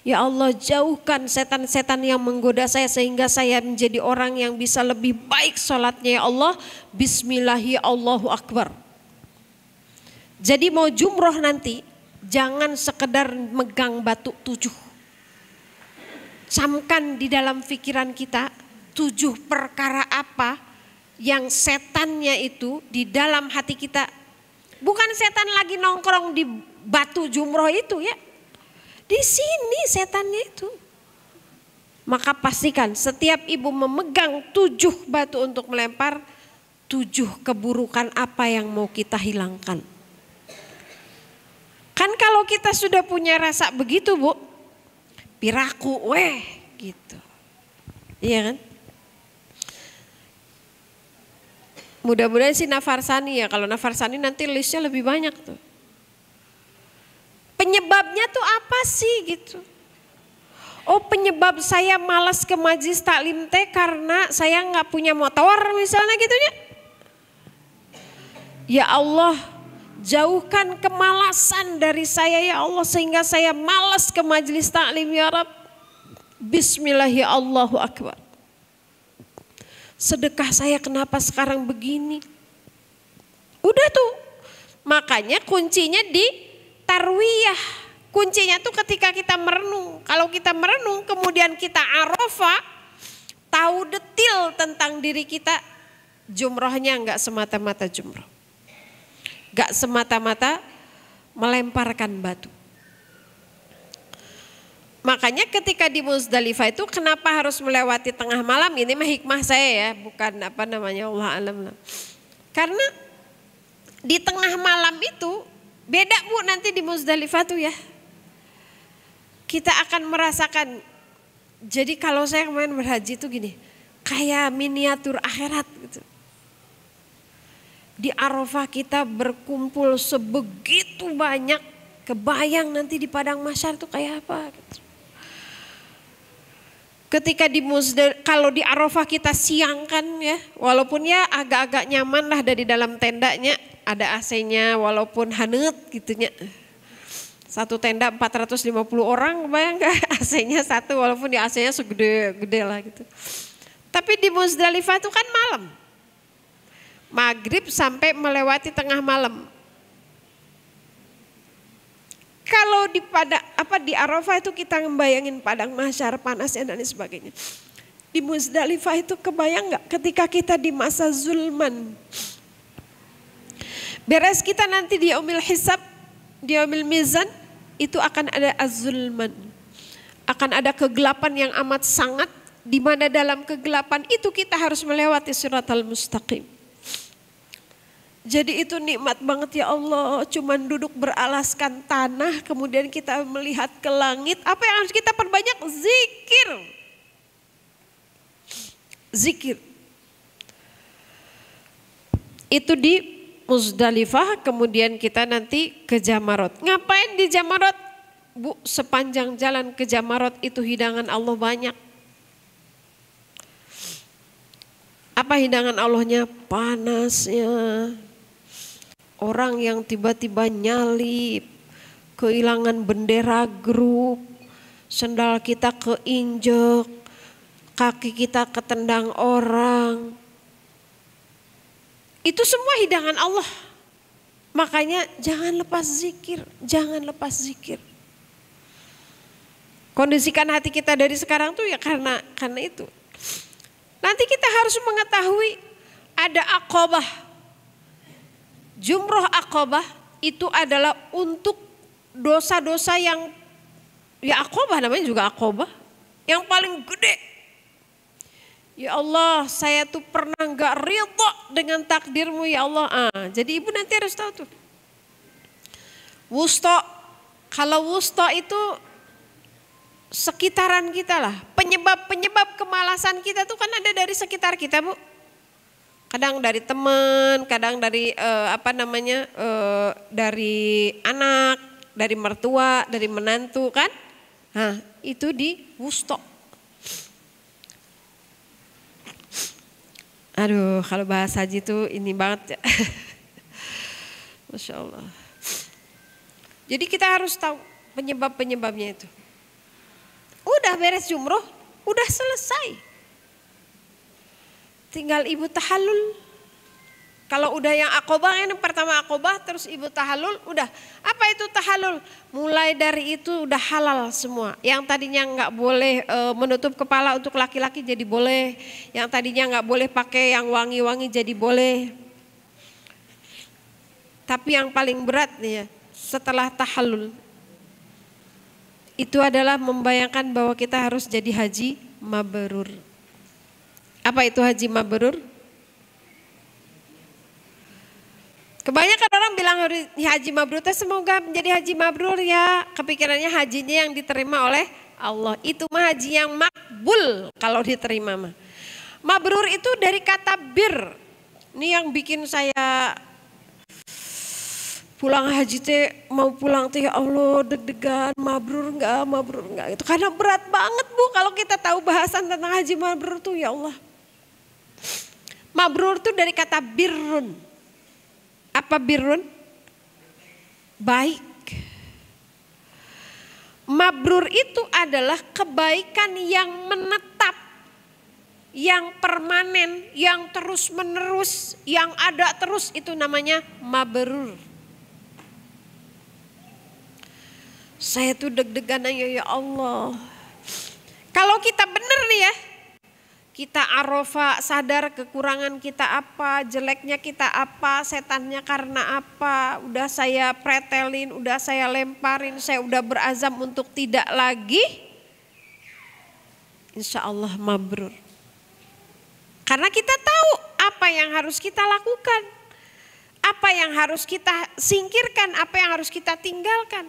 Ya Allah, jauhkan setan-setan yang menggoda saya sehingga saya menjadi orang yang bisa lebih baik sholatnya ya Allah. Bismillah ya Allahu Akbar. Jadi mau jumroh nanti jangan sekedar megang batu 7. Camkan di dalam pikiran kita 7 perkara apa yang setannya itu di dalam hati kita. Bukan setan lagi nongkrong di batu jumroh itu ya. Di sini setannya itu. Maka pastikan setiap ibu memegang 7 batu untuk melempar, 7 keburukan apa yang mau kita hilangkan. Kan kalau kita sudah punya rasa begitu Bu, piraku weh gitu. Iya kan? Mudah-mudahan si Nafarsani ya. Kalau Nafarsani nanti listnya lebih banyak tuh. Penyebabnya tuh apa sih gitu. Oh penyebab saya malas ke majlis taklim teh karena saya nggak punya motor misalnya gitunya. Ya Allah, jauhkan kemalasan dari saya ya Allah sehingga saya malas ke majlis taklim ya Rabb. Bismillah ya Allahu Akbar. Sedekah saya kenapa sekarang begini? Udah tuh. Makanya kuncinya di tarwiyah. Kuncinya tuh ketika kita merenung. Kalau kita merenung kemudian kita arafah, tahu detil tentang diri kita, jumrohnya enggak semata-mata jumroh. Gak semata-mata melemparkan batu. Makanya ketika di Muzdalifah itu kenapa harus melewati tengah malam? Ini mah hikmah saya ya, bukan apa namanya Allah alam. Karena di tengah malam itu beda Bu nanti di Muzdalifah tuh ya. Kita akan merasakan. Jadi kalau saya kemarin berhaji tuh gini, kayak miniatur akhirat gitu. Di Arafah kita berkumpul sebegitu banyak, kebayang nanti di padang mahsyar itu kayak apa gitu. Ketika di kalau di Arafah kita siang kan ya, walaupun ya agak-agak nyaman lah dari dalam tendanya, ada AC-nya walaupun haneut gitunya. Satu tenda 450 orang, kebayang gak AC-nya satu walaupun di AC-nya segede-gede lah gitu. Tapi di Muzdalifah itu kan malam. Maghrib sampai melewati tengah malam. Kalau di Arafah itu kita ngebayangin padang mahsyar panasnya dan sebagainya. Di Muzdalifah itu kebayang nggak ketika kita di masa zulman. Beres kita nanti di yaumil hisab, di yaumil mizan itu akan ada az-zulman. Akan ada kegelapan yang amat sangat di mana dalam kegelapan itu kita harus melewati siratal mustaqim. Jadi itu nikmat banget ya Allah, cuman duduk beralaskan tanah kemudian kita melihat ke langit. Apa yang harus kita perbanyak? Zikir. Zikir. Itu di Muzdalifah, kemudian kita nanti ke Jamarot. Ngapain di Jamarot? Bu, sepanjang jalan ke Jamarot itu hidangan Allah banyak. Apa hidangan Allahnya? Panasnya. orang yang tiba-tiba nyalip, kehilangan bendera grup, sendal kita keinjek, kaki kita ketendang orang. Itu semua hidangan Allah. Makanya jangan lepas zikir, jangan lepas zikir. Kondisikan hati kita dari sekarang tuh ya karena itu. Nanti kita harus mengetahui ada aqobah. Jumroh aqobah itu adalah untuk dosa-dosa yang, ya aqobah namanya juga aqobah, yang paling gede. Ya Allah, saya tuh pernah gak ridho dengan takdirmu ya Allah. Jadi ibu nanti harus tahu tuh. Wusta, kalau wusta itu sekitaran kita lah. Penyebab kemalasan kita tuh kan ada dari sekitar kita, Bu. Kadang dari teman, kadang dari dari anak, dari mertua, dari menantu kan. Nah, itu di wusta. Aduh, kalau bahas haji tuh ini banget ya. Masya Allah. Jadi kita harus tahu penyebab-penyebabnya itu. Udah beres jumroh, udah selesai. Tinggal ibu tahallul. Kalau udah yang aqobah, yang pertama aqobah, terus ibu tahallul, udah. Apa itu tahallul? Mulai dari itu udah halal semua. Yang tadinya nggak boleh menutup kepala untuk laki-laki jadi boleh. Yang tadinya nggak boleh pakai yang wangi-wangi jadi boleh. Tapi yang paling berat nih ya, setelah tahallul, itu adalah membayangkan bahwa kita harus jadi haji mabrur. Apa itu haji mabrur? Kebanyakan orang bilang haji mabrur, semoga menjadi haji mabrur ya. Kepikirannya hajinya yang diterima oleh Allah. Itu mah haji yang makbul kalau diterima mah. Mabrur itu dari kata bir. Ini yang bikin saya pulang haji teh, mau pulang teh ya Allah deg-degan, mabrur enggak itu. Karena berat banget Bu kalau kita tahu bahasan tentang haji mabrur tuh ya Allah. Mabrur tuh dari kata birrun. Apa birrun? Baik. Mabrur itu adalah kebaikan yang menetap, yang permanen, yang terus menerus, yang ada terus, itu namanya mabrur. Saya tuh deg-degan aja ya Allah. Kalau kita bener nih ya, kita arafah, sadar kekurangan kita apa, jeleknya kita apa, setannya karena apa, udah saya pretelin, udah saya lemparin, saya udah berazam untuk tidak lagi, insya Allah mabrur. Karena kita tahu apa yang harus kita lakukan, apa yang harus kita singkirkan, apa yang harus kita tinggalkan.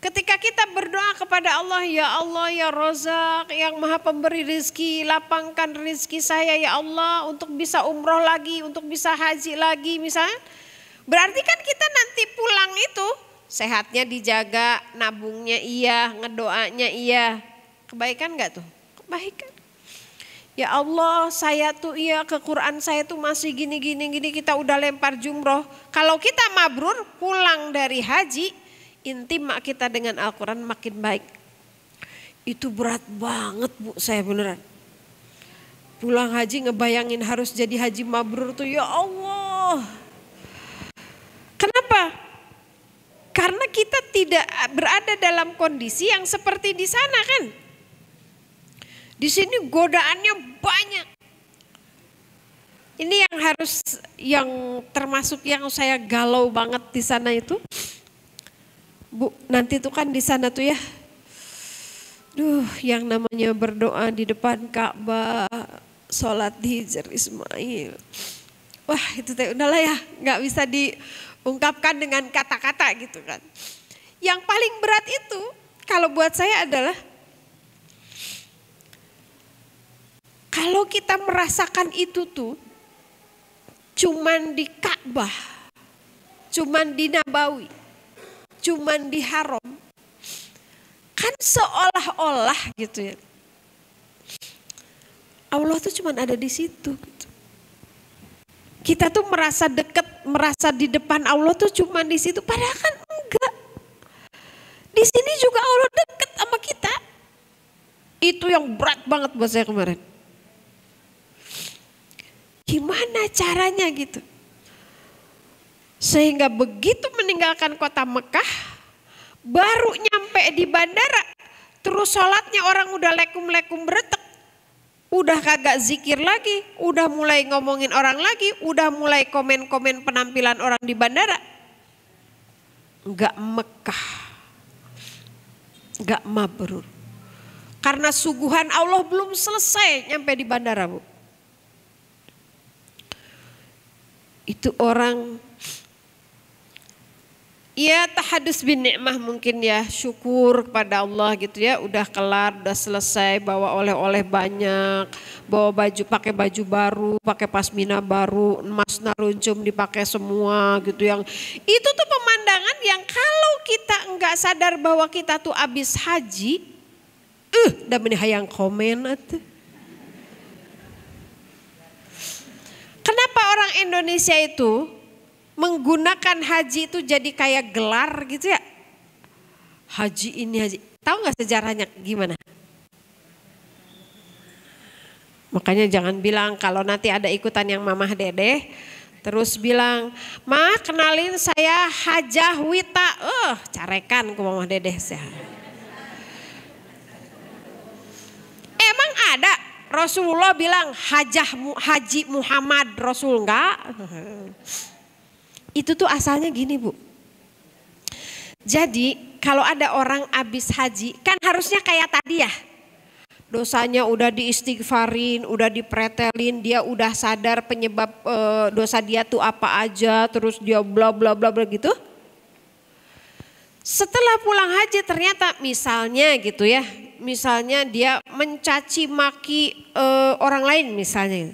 Ketika kita berdoa kepada Allah ya Razak yang maha pemberi rizki, lapangkan rizki saya ya Allah untuk bisa umroh lagi, untuk bisa haji lagi misalnya. Berarti kan kita nanti pulang itu sehatnya dijaga, nabungnya iya, ngedoanya iya. Kebaikan gak tuh? Kebaikan. Ya Allah saya tuh iya ke Quran saya tuh masih gini kita udah lempar jumroh. Kalau kita mabrur pulang dari haji, intim kita dengan Al-Quran makin baik. Itu berat banget Bu, saya beneran. Pulang haji ngebayangin harus jadi haji mabrur tuh ya Allah. Kenapa? Karena kita tidak berada dalam kondisi yang seperti di sana kan. Di sini godaannya banyak. Ini yang termasuk yang saya galau banget di sana itu. Bu, nanti tuh kan di sana tuh ya, yang namanya berdoa di depan Ka'bah, sholat di Hijr Ismail. Wah itu teh udahlah ya, nggak bisa diungkapkan dengan kata-kata gitu kan. Yang paling berat itu kalau buat saya adalah kalau kita merasakan itu tuh cuman di Ka'bah, cuman di Nabawi, cuman di Haram, kan seolah-olah gitu ya. Allah tuh cuman ada di situ. Gitu. Kita tuh merasa dekat, merasa di depan Allah tuh cuma di situ, padahal kan enggak. Di sini juga Allah dekat sama kita. Itu yang berat banget buat saya kemarin. Gimana caranya gitu? Sehingga begitu meninggalkan kota Mekah, baru nyampe di bandara, terus sholatnya orang udah lekum-lekum beretek. Udah kagak zikir lagi, udah mulai ngomongin orang lagi, udah mulai komen-komen penampilan orang di bandara. Enggak Mekah, enggak mabrur. Karena suguhan Allah belum selesai nyampe di bandara, Bu. Itu orang ya tahadus bin ni'mah mungkin ya, syukur kepada Allah gitu ya, udah kelar, udah selesai, bawa oleh-oleh banyak, bawa baju, pakai baju baru, pakai pasmina baru, emas naruncum dipakai semua gitu, yang itu tuh pemandangan yang kalau kita enggak sadar bahwa kita tuh abis haji, udah menihayang komen atuh. Kenapa orang Indonesia itu menggunakan haji itu jadi kayak gelar gitu ya? Haji ini haji. Tahu nggak sejarahnya gimana? Makanya jangan bilang kalau nanti ada ikutan yang Mamah Dedeh, terus bilang, "Ma, kenalin saya Hajah Wita." Carekan ke Mamah Dedeh saya. Emang ada Rasulullah bilang Haji Muhammad Rasul enggak? Itu tuh asalnya gini, Bu. Jadi kalau ada orang habis haji kan harusnya kayak tadi ya. Dosanya udah diistighfarin, udah dipretelin, dia udah sadar penyebab dosa dia tuh apa aja, terus dia bla bla bla bla gitu. Setelah pulang haji ternyata misalnya gitu ya, misalnya dia mencaci maki orang lain misalnya.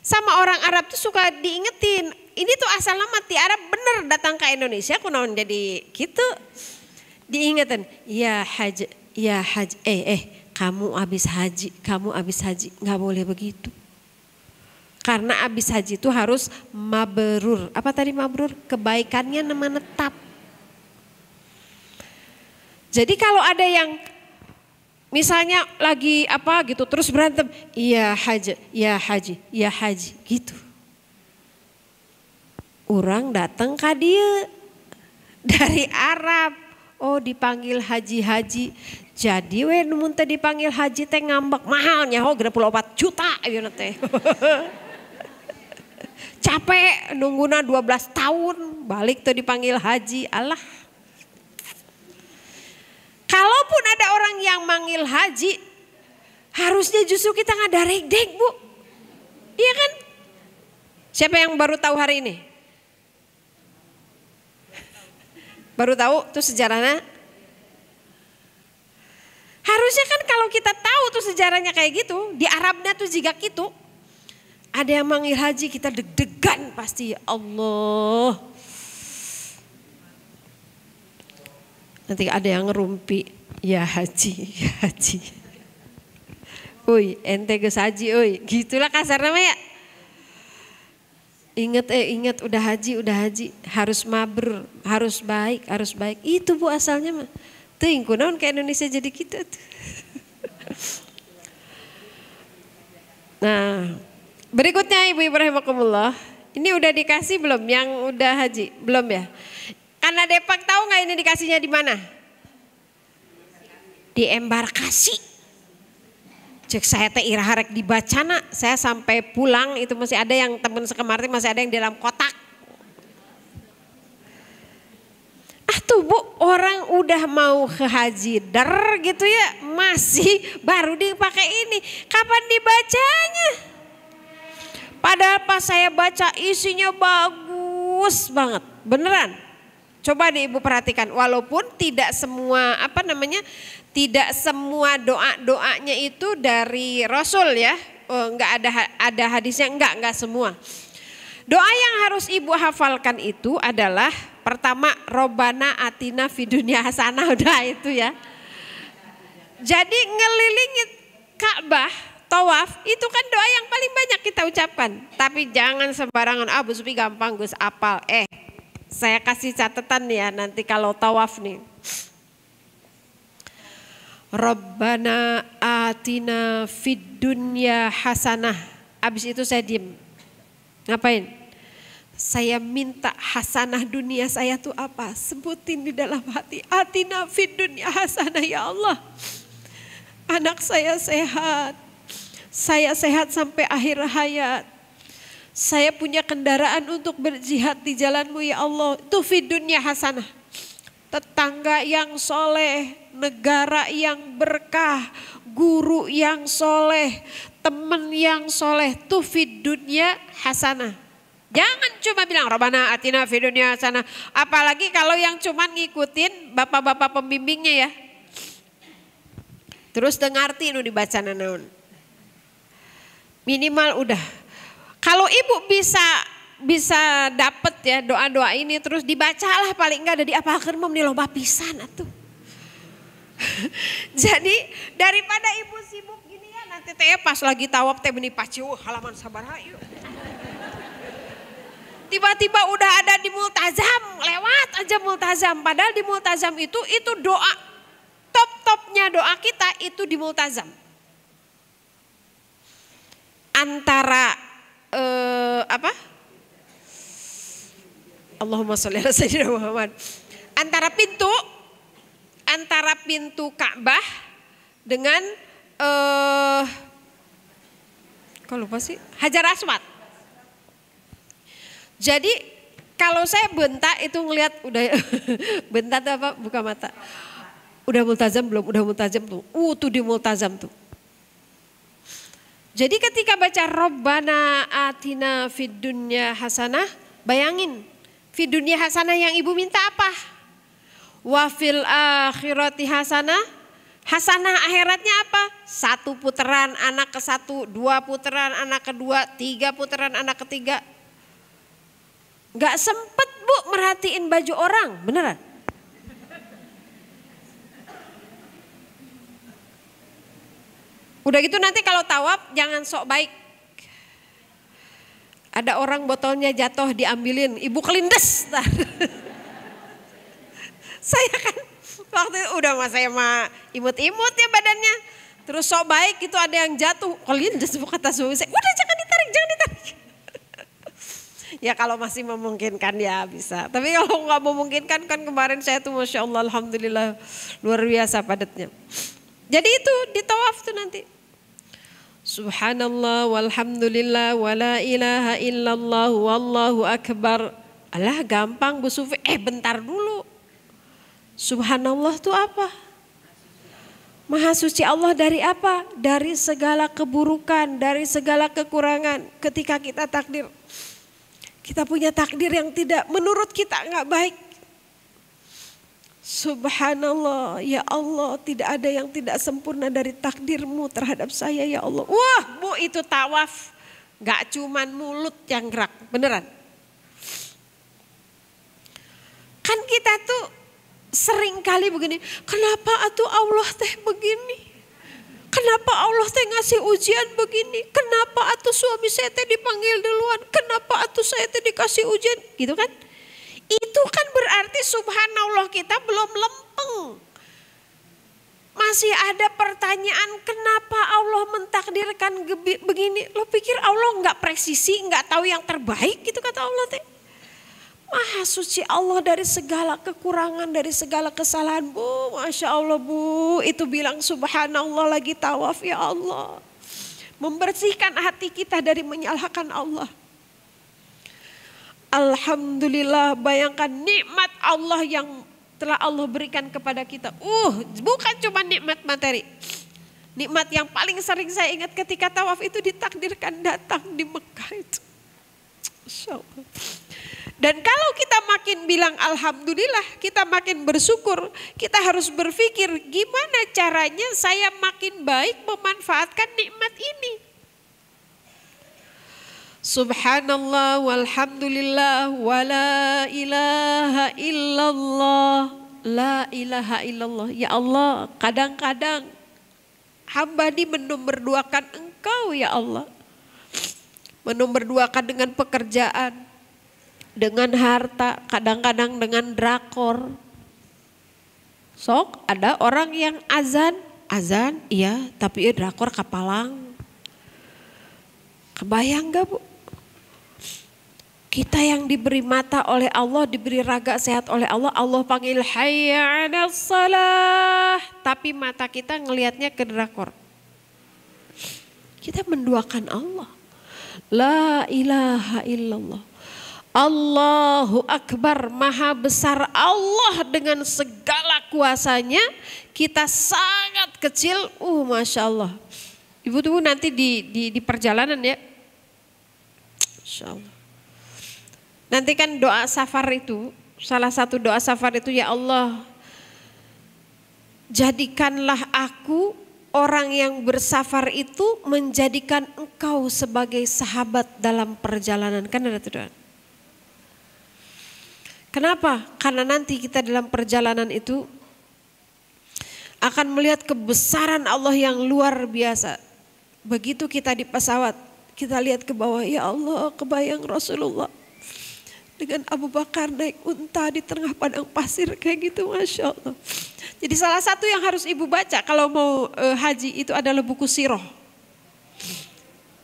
Sama orang Arab tuh suka diingetin, ini tuh asal lama di Arab bener datang ke Indonesia kunaon jadi gitu. Diingetin, ya haji, kamu habis haji, nggak boleh begitu. Karena habis haji itu harus mabrur. Apa tadi mabrur? Kebaikannya menetap. Jadi kalau ada yang misalnya lagi apa gitu terus berantem, iya haji gitu. Orang datang ke dia dari Arab, oh dipanggil haji. Jadi we mun teh dipanggil haji teh ngambek mahalnya ho 24 juta ayeuna teh. Capek nungguna 12 tahun balik tuh dipanggil haji, Allah. Kalaupun ada orang yang manggil haji, harusnya justru kita ngadarek dek, Bu. Iya kan? Siapa yang baru tahu hari ini? Baru tahu tuh sejarahnya? Harusnya kan kalau kita tahu tuh sejarahnya kayak gitu, di Arabnya tuh juga gitu. Ada yang manggil haji kita deg-degan pasti, ya Allah. Nanti ada yang ngerumpi, ya haji. Uy, ente geus haji, uy. Gitulah kasar namanya. Ingat udah haji, harus mabrur, harus baik. Itu Bu asalnya mah. Teuing kunaon ke Indonesia jadi kita tuh. Nah, berikutnya Ibu rahimakumullah. Ini udah dikasih belum yang udah haji? Belum ya? Karena Depak tahu nggak ini dikasihnya di mana? Di embarkasi. Cek saya teh iraha rek dibacana, saya sampai pulang itu masih ada yang temen sekemarin masih ada yang di dalam kotak. Tuh Bu, orang udah mau ke haji gitu ya, masih baru dipakai ini. Kapan dibacanya? Padahal pas saya baca isinya bagus banget, beneran. Coba deh Ibu perhatikan, walaupun tidak semua tidak semua doanya itu dari Rasul ya, nggak ada hadisnya, nggak semua. Doa yang harus Ibu hafalkan itu adalah pertama Robbana atina fidunya hasanah, udah itu ya. Jadi ngelilingi Ka'bah tawaf itu kan doa yang paling banyak kita ucapkan. Tapi jangan sembarangan, Bu Supi gampang Gus apal. Saya kasih catatan ya nanti kalau tawaf nih. Rabbana atina fid dunya hasanah. Abis itu saya diem. Ngapain? Saya minta hasanah dunia saya tuh apa? Sebutin di dalam hati. Atina fid dunya hasanah ya Allah. Anak saya sehat. Saya sehat sampai akhir hayat. Saya punya kendaraan untuk berjihad di jalan-Mu ya Allah. Itu fid dunya hasanah. Tetangga yang soleh, negara yang berkah, guru yang soleh, teman yang soleh, tuh fid dunya hasanah. Jangan cuma bilang Rabbana atina fid dunya hasanah. Apalagi kalau yang cuma ngikutin bapak-bapak pembimbingnya ya. Terus dengarti nu dibaca naon. Minimal udah. Kalau ibu bisa dapet ya doa-doa ini terus dibacalah paling enggak ada diapalkeun mah meni loba pisan atuh. Jadi daripada ibu sibuk gini ya nanti teh pas lagi tawaf teh benih paciu halaman sabaraha yuk. Tiba-tiba udah ada di multazam, lewat aja multazam. Padahal di multazam itu doa top-topnya doa kita itu di multazam. Antara Allahumma sholli ala sayyidina Muhammad. Antara pintu Ka'bah dengan kok lupa sih? Hajar Aswad. Jadi kalau saya bentak itu ngelihat udah bentak apa? Buka mata. Udah multazam belum? Udah multazam tuh. Tuh di multazam tuh. Jadi ketika baca Rabbana atina fid dunya hasanah, bayangin fid dunya hasanah yang ibu minta apa? Wa fil akhirati hasanah, hasanah akhiratnya apa? 1 putaran anak ke 1, 2 putaran anak ke 2, 3 putaran anak ke 3. Gak sempet Bu merhatiin baju orang, beneran? Udah gitu nanti kalau tawaf jangan sok baik. Ada orang botolnya jatuh diambilin, ibu kelindes. Saya kan waktu itu udah saya mah imut-imut ya badannya. Terus sok baik itu ada yang jatuh, kelindes kata suami saya. Udah jangan ditarik. Ya kalau masih memungkinkan ya bisa. Tapi kalau nggak memungkinkan kan kemarin saya tuh Masya Allah Alhamdulillah luar biasa padatnya. Jadi itu di tawaf tuh nanti. Subhanallah walhamdulillah wala ilaha illallah wallahu akbar. Alah gampang Bu Sufi. Bentar dulu. Subhanallah tuh apa? Maha suci Allah dari apa? Dari segala keburukan, dari segala kekurangan. Ketika kita takdir. Kita punya takdir yang tidak menurut kita nggak baik. Subhanallah, ya Allah tidak ada yang tidak sempurna dari takdirmu terhadap saya ya Allah. Wah Bu itu tawaf gak cuman mulut yang gerak, beneran. Kan kita tuh sering kali begini, kenapa atuh Allah teh begini? Kenapa Allah teh ngasih ujian begini? Kenapa atuh suami saya teh dipanggil duluan? Kenapa atuh saya teh dikasih ujian? Gitu kan? Itu kan berarti subhanallah kita belum lempeng. Masih ada pertanyaan kenapa Allah mentakdirkan begini. Lo pikir Allah gak presisi, gak tahu yang terbaik gitu kata Allah teh. Maha suci Allah dari segala kekurangan, dari segala kesalahan Bu. Masya Allah Bu, itu bilang subhanallah lagi tawaf ya Allah. Membersihkan hati kita dari menyalahkan Allah. Alhamdulillah bayangkan nikmat Allah yang telah Allah berikan kepada kita. Bukan cuma nikmat materi. Nikmat yang paling sering saya ingat ketika tawaf itu ditakdirkan datang di Mekah itu. Masya Allah. Dan kalau kita makin bilang alhamdulillah, kita makin bersyukur, kita harus berpikir gimana caranya saya makin baik memanfaatkan nikmat ini. Subhanallah walhamdulillah wala ilaha illallah. La ilaha illallah. Ya Allah, kadang-kadang hamba ini menumberduakan Engkau. Engkau ya Allah. Menomorduakan dengan pekerjaan, dengan harta, kadang-kadang dengan drakor. Sok ada orang yang azan iya tapi ya drakor kapalang. Kebayang gak Bu? Kita yang diberi mata oleh Allah, diberi raga sehat oleh Allah, Allah panggil hayya 'alas shalah, tapi mata kita ngelihatnya ke drakor. Kita menduakan Allah. La ilaha illallah. Allahu Akbar, maha besar Allah dengan segala kuasanya. Kita sangat kecil, Masya Allah. Ibu-ibu nanti di perjalanan ya. Masya Allah. Nanti kan doa safar itu, salah satu doa safar itu, ya Allah, jadikanlah aku orang yang bersafar itu menjadikan engkau sebagai sahabat dalam perjalanan. Kan ada tuh doa. Kenapa? Karena nanti kita dalam perjalanan itu akan melihat kebesaran Allah yang luar biasa. Begitu kita di pesawat, kita lihat ke bawah, ya Allah, kebayang Rasulullah dengan Abu Bakar naik unta di tengah padang pasir kayak gitu, Masya Allah. Jadi salah satu yang harus ibu baca kalau mau haji itu adalah buku sirah.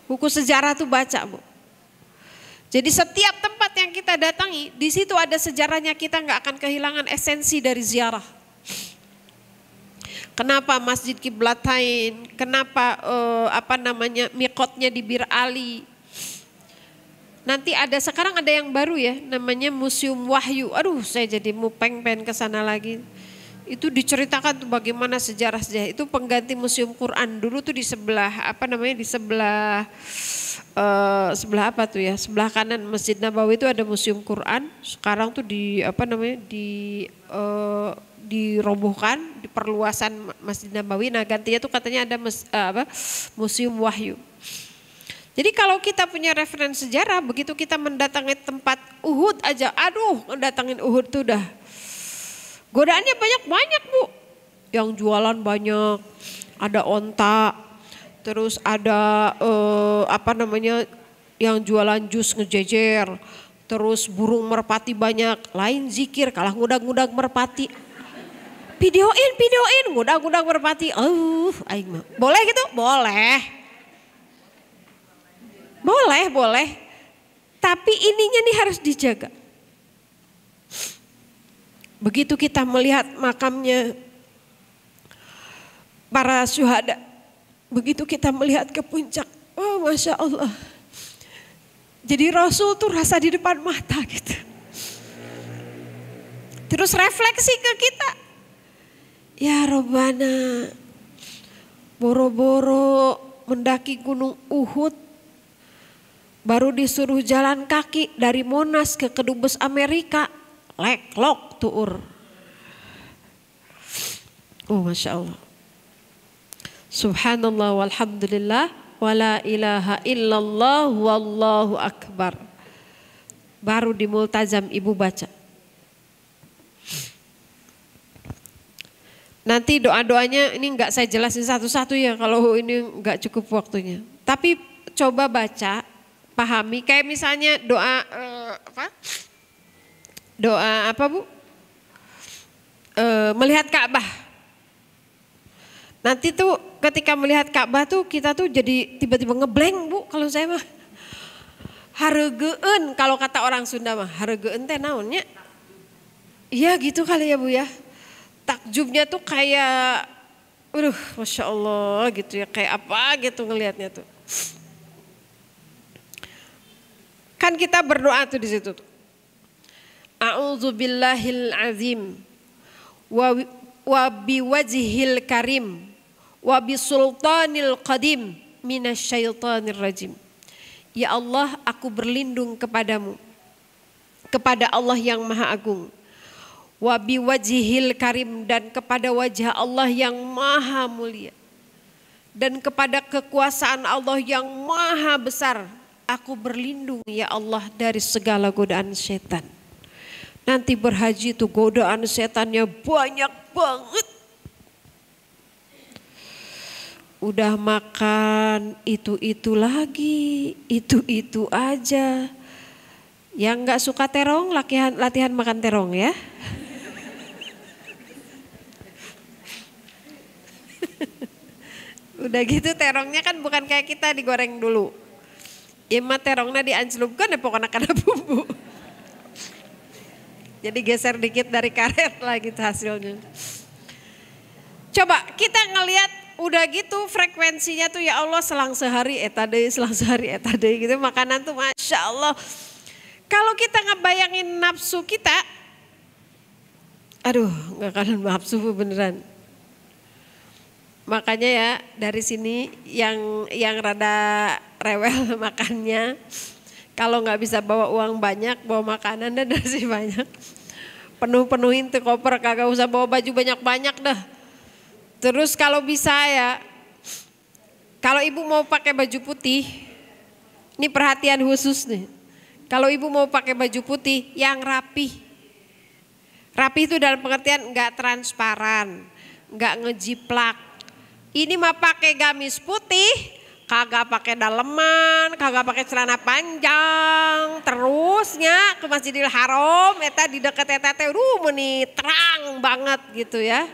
Buku sejarah tuh baca Bu. Jadi setiap tempat yang kita datangi, di situ ada sejarahnya, kita nggak akan kehilangan esensi dari ziarah. Kenapa Masjid Qiblatain, kenapa miqatnya di Bir Ali. Nanti sekarang ada yang baru ya, namanya Museum Wahyu. Aduh, saya jadi pengen ke sana lagi. Itu diceritakan tuh bagaimana sejarah-sejarah. Itu pengganti Museum Quran. Dulu tuh di sebelah sebelah kanan Masjid Nabawi itu ada Museum Quran. Sekarang tuh dirobohkan di perluasan Masjid Nabawi. Nah, gantinya tuh katanya ada Museum Wahyu. Jadi kalau kita punya referensi sejarah, begitu kita mendatangi tempat Uhud aja, mendatangin Uhud tuh udah godaannya banyak Bu. Yang jualan banyak, ada onta, terus ada yang jualan jus ngejejer, terus burung merpati banyak, lain zikir kalah ngudag-ngudag merpati. Videoin, ngudag-ngudag merpati. Aing mah. Boleh gitu? Boleh. Tapi ininya nih harus dijaga. Begitu kita melihat makamnya para syuhada, begitu kita melihat ke puncak, Masya Allah. Jadi Rasul tuh rasa di depan mata gitu. Terus refleksi ke kita. Ya Rabbana, boro-boro mendaki gunung Uhud, baru disuruh jalan kaki dari Monas ke Kedubes Amerika, leklok tuur. Masya Allah. Subhanallah walhamdulillah wala ilaha illallah wallahu akbar. Baru di multazam ibu baca. Nanti doa-doanya ini enggak saya jelasin satu-satu ya kalau ini enggak cukup waktunya. Tapi coba baca, pahami, kayak misalnya doa Bu? Melihat Ka'bah. Nanti tuh ketika melihat Ka'bah tuh kita tuh jadi tiba-tiba ngeblank Bu, kalau saya mah. Hareugeun kalau kata orang Sunda mah, hareugeun teh naonnya? Iya gitu kali ya Bu ya. Takjubnya tuh kayak Masya Allah gitu ya, kayak apa gitu ngelihatnya tuh. Kan kita berdoa tuh di situ tuh. A'udzubillahil azim wa biwajhil karim wa bisultanil qadim minasyaitonir rajim. Ya Allah, aku berlindung kepadamu, kepada Allah yang Maha Agung. Wa biwajhil karim, dan kepada wajah Allah yang Maha Mulia. Dan kepada kekuasaan Allah yang Maha Besar. Aku berlindung ya Allah dari segala godaan setan. Nanti berhaji itu godaan setannya banyak banget. Udah makan itu lagi, itu aja. Yang nggak suka terong, latihan makan terong ya. Udah gitu terongnya kan bukan kayak kita digoreng dulu. Ima terongnya diancelupkan ya pokoknya karena bumbu. Jadi geser dikit dari karet lah gitu hasilnya. Coba kita ngelihat udah gitu frekuensinya tuh ya Allah selang sehari etade gitu makanan tuh Masya Allah. Kalau kita ngebayangin nafsu kita, aduh gak akan nafsu beneran. Makanya ya dari sini yang rada rewel makannya, kalau nggak bisa bawa uang banyak, bawa makanan dan nasi banyak. Penuhin tuh koper, kagak usah bawa baju banyak-banyak dah. Terus kalau bisa ya, kalau ibu mau pakai baju putih, ini perhatian khusus nih. Kalau ibu mau pakai baju putih yang rapi. Rapi itu dalam pengertian nggak transparan, nggak ngejiplak. Ini mah pakai gamis putih, kagak pakai daleman, kagak pakai celana panjang, terusnya ke Masjidil Haram, eta di dekat eta teh meni terang banget gitu ya.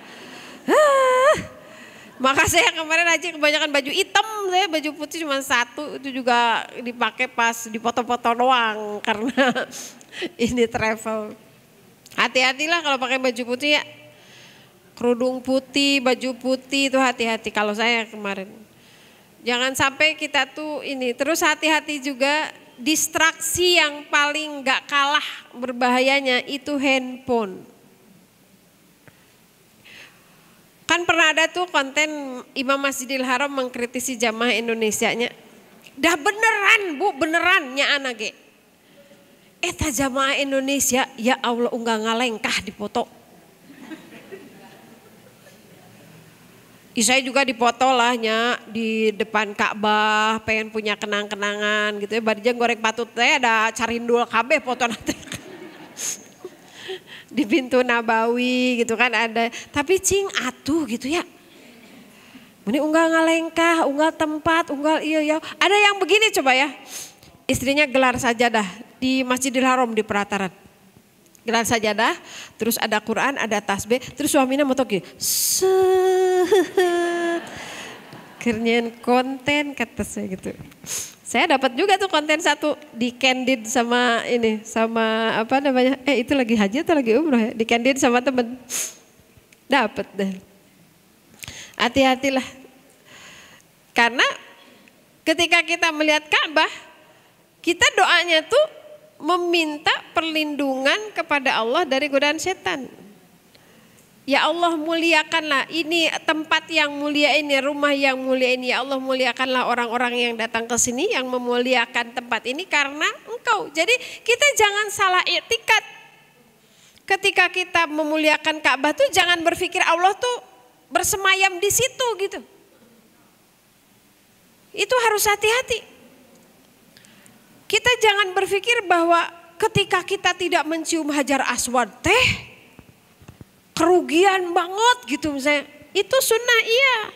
Maka saya kemarin aja kebanyakan baju hitam, saya baju putih cuma satu, itu juga dipakai pas di foto-foto doang karena ini travel. Hati-hatilah kalau pakai baju putih ya, kerudung putih, baju putih itu hati-hati kalau saya kemarin. Jangan sampai kita tuh ini, terus hati-hati juga distraksi yang paling gak kalah berbahayanya itu handphone. Kan pernah ada tuh konten Imam Masjidil Haram mengkritisi jamaah Indonesianya. Dah beneran bu, benerannya anak ge. Eta jamaah Indonesia ya Allah unggah ngalengkah di foto. Saya juga dipoto lahnya di depan Ka'bah, pengen punya kenang-kenangan gitu ya. Badijang goreng patut teh ada carindul kabeh foto nanti. Di pintu Nabawi gitu kan ada. Tapi cing atuh gitu ya. Ini unggal ngalengkah, unggal tempat, unggal iya. Ada yang begini coba ya. Istrinya gelar sajadah di Masjidil Haram di Pelataran. Gelar sajadah, terus ada Quran, ada tasbih, terus suaminya motok gitu. Kerjaan konten kata saya gitu. Saya dapat juga tuh konten satu di Candid sama ini sama apa namanya? Itu lagi haji atau lagi umroh ya? Di Candid sama temen. Dapat deh. Hati-hatilah. Karena ketika kita melihat Ka'bah, kita doanya tuh meminta perlindungan kepada Allah dari godaan setan. Ya Allah muliakanlah ini tempat yang mulia ini, rumah yang mulia ini. Ya Allah muliakanlah orang-orang yang datang ke sini yang memuliakan tempat ini karena Engkau. Jadi kita jangan salah i'tikad. Ketika kita memuliakan Ka'bah tuh jangan berpikir Allah tuh bersemayam di situ gitu. Itu harus hati-hati. Kita jangan berpikir bahwa ketika kita tidak mencium Hajar Aswad teh kerugian banget gitu misalnya. Itu sunnah iya.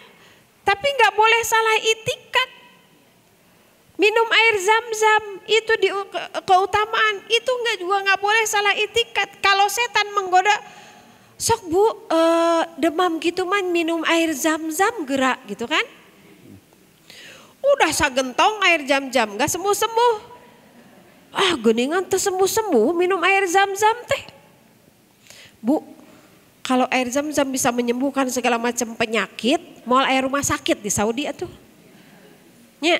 Tapi gak boleh salah i'tikad. Minum air zam-zam itu di keutamaan. Itu juga gak boleh salah i'tikad. Kalau setan menggoda, sok bu demam gitu man minum air zam-zam gerak gitu kan. Udah sagentong air zam-zam gak sembuh-sembuh. Geningan tuh sembuh-sembuh minum air zam-zam teh. Bu, kalau air zam-zam bisa menyembuhkan segala macam penyakit, mau air rumah sakit di Saudi atuh. Nya.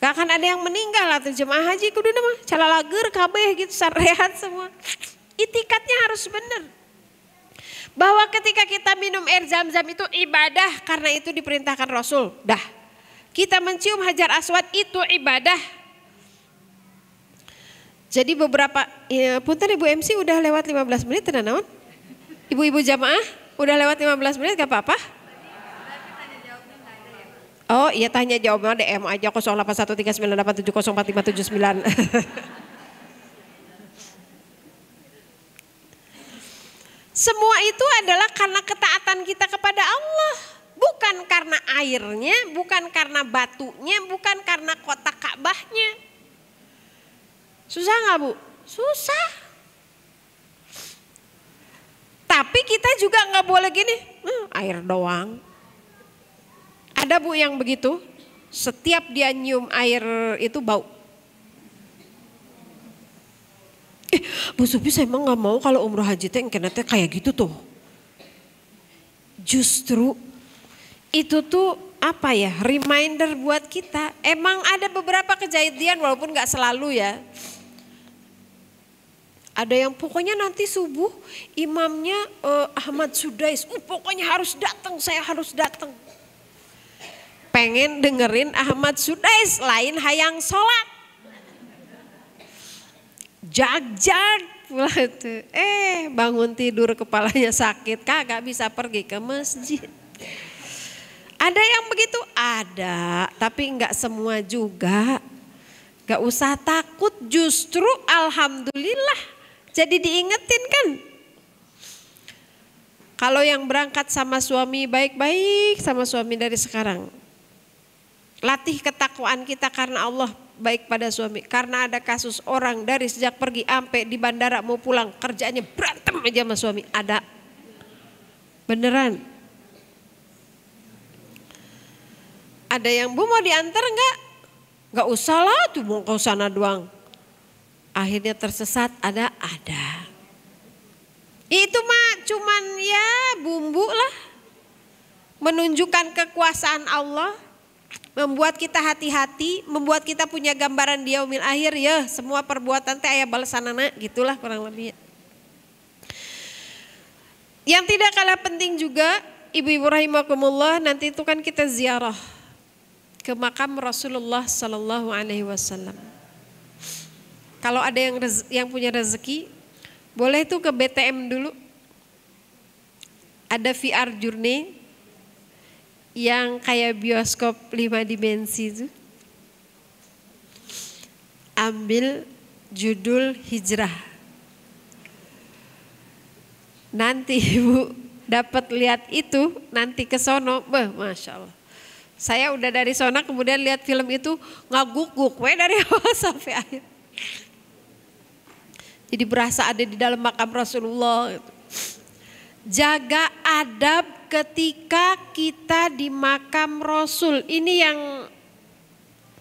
Gak akan ada yang meninggal atau jemaah haji kudu mah calalager kabeh gitu rehat semua. Itikadnya harus benar. Bahwa ketika kita minum air zam-zam itu ibadah karena itu diperintahkan Rasul. Dah. Kita mencium Hajar Aswad itu ibadah. Jadi beberapa, ya, punten Ibu MC udah lewat 15 menit tenan naon? Ibu-ibu jamaah udah lewat 15 menit gak apa-apa? Oh iya tanya jawabnya DM aja 081398704579. Semua itu adalah karena ketaatan kita kepada Allah. Bukan bukan karena airnya, bukan karena batunya, bukan karena kotak Ka'bahnya. Susah nggak Bu? Susah. Tapi kita juga nggak boleh gini, air doang. Ada Bu yang begitu, setiap dia nyium air itu bau. Bu Supi saya emang gak mau kalau umroh haji teh kayak gitu tuh. Justru itu tuh apa ya, reminder buat kita. Emang ada beberapa kejadian walaupun gak selalu ya. Ada yang pokoknya nanti subuh imamnya Ahmad Sudais, pokoknya harus datang, saya harus datang. Pengen dengerin Ahmad Sudais, lain hayang sholat. Jag-jag pula tuh. Bangun tidur kepalanya sakit, kagak bisa pergi ke masjid. Ada yang begitu? Ada, tapi enggak semua juga. Gak usah takut, justru alhamdulillah jadi diingetin kan. Kalau yang berangkat sama suami baik-baik sama suami dari sekarang. Latih ketakwaan kita karena Allah baik pada suami. Karena ada kasus orang dari sejak pergi sampai di bandara mau pulang kerjaannya berantem aja sama suami. Ada. Beneran. Ada yang Bu mau diantar enggak? Enggak usah lah tuh mau ke sana doang. Akhirnya tersesat ada. Itu mah cuman ya bumbu lah. Menunjukkan kekuasaan Allah. Membuat kita hati-hati, membuat kita punya gambaran di yaumil akhir ya, semua perbuatan teh aya balasanana, gitulah kurang lebih. Yang tidak kalah penting juga, ibu-ibu rahimakumullah, nanti itu kan kita ziarah ke makam Rasulullah sallallahu alaihi wasallam. Kalau ada yang punya rezeki, boleh tuh ke BTM dulu. Ada VR Journey yang kayak bioskop 5 dimensi itu. Ambil judul Hijrah. Nanti Ibu dapat lihat itu, nanti ke sono, Masya Allah. Saya udah dari sono kemudian lihat film itu ngaguk-guk dari awal sampai akhir. Jadi berasa ada di dalam makam Rasulullah. Jaga adab ketika kita di makam Rasul. Ini yang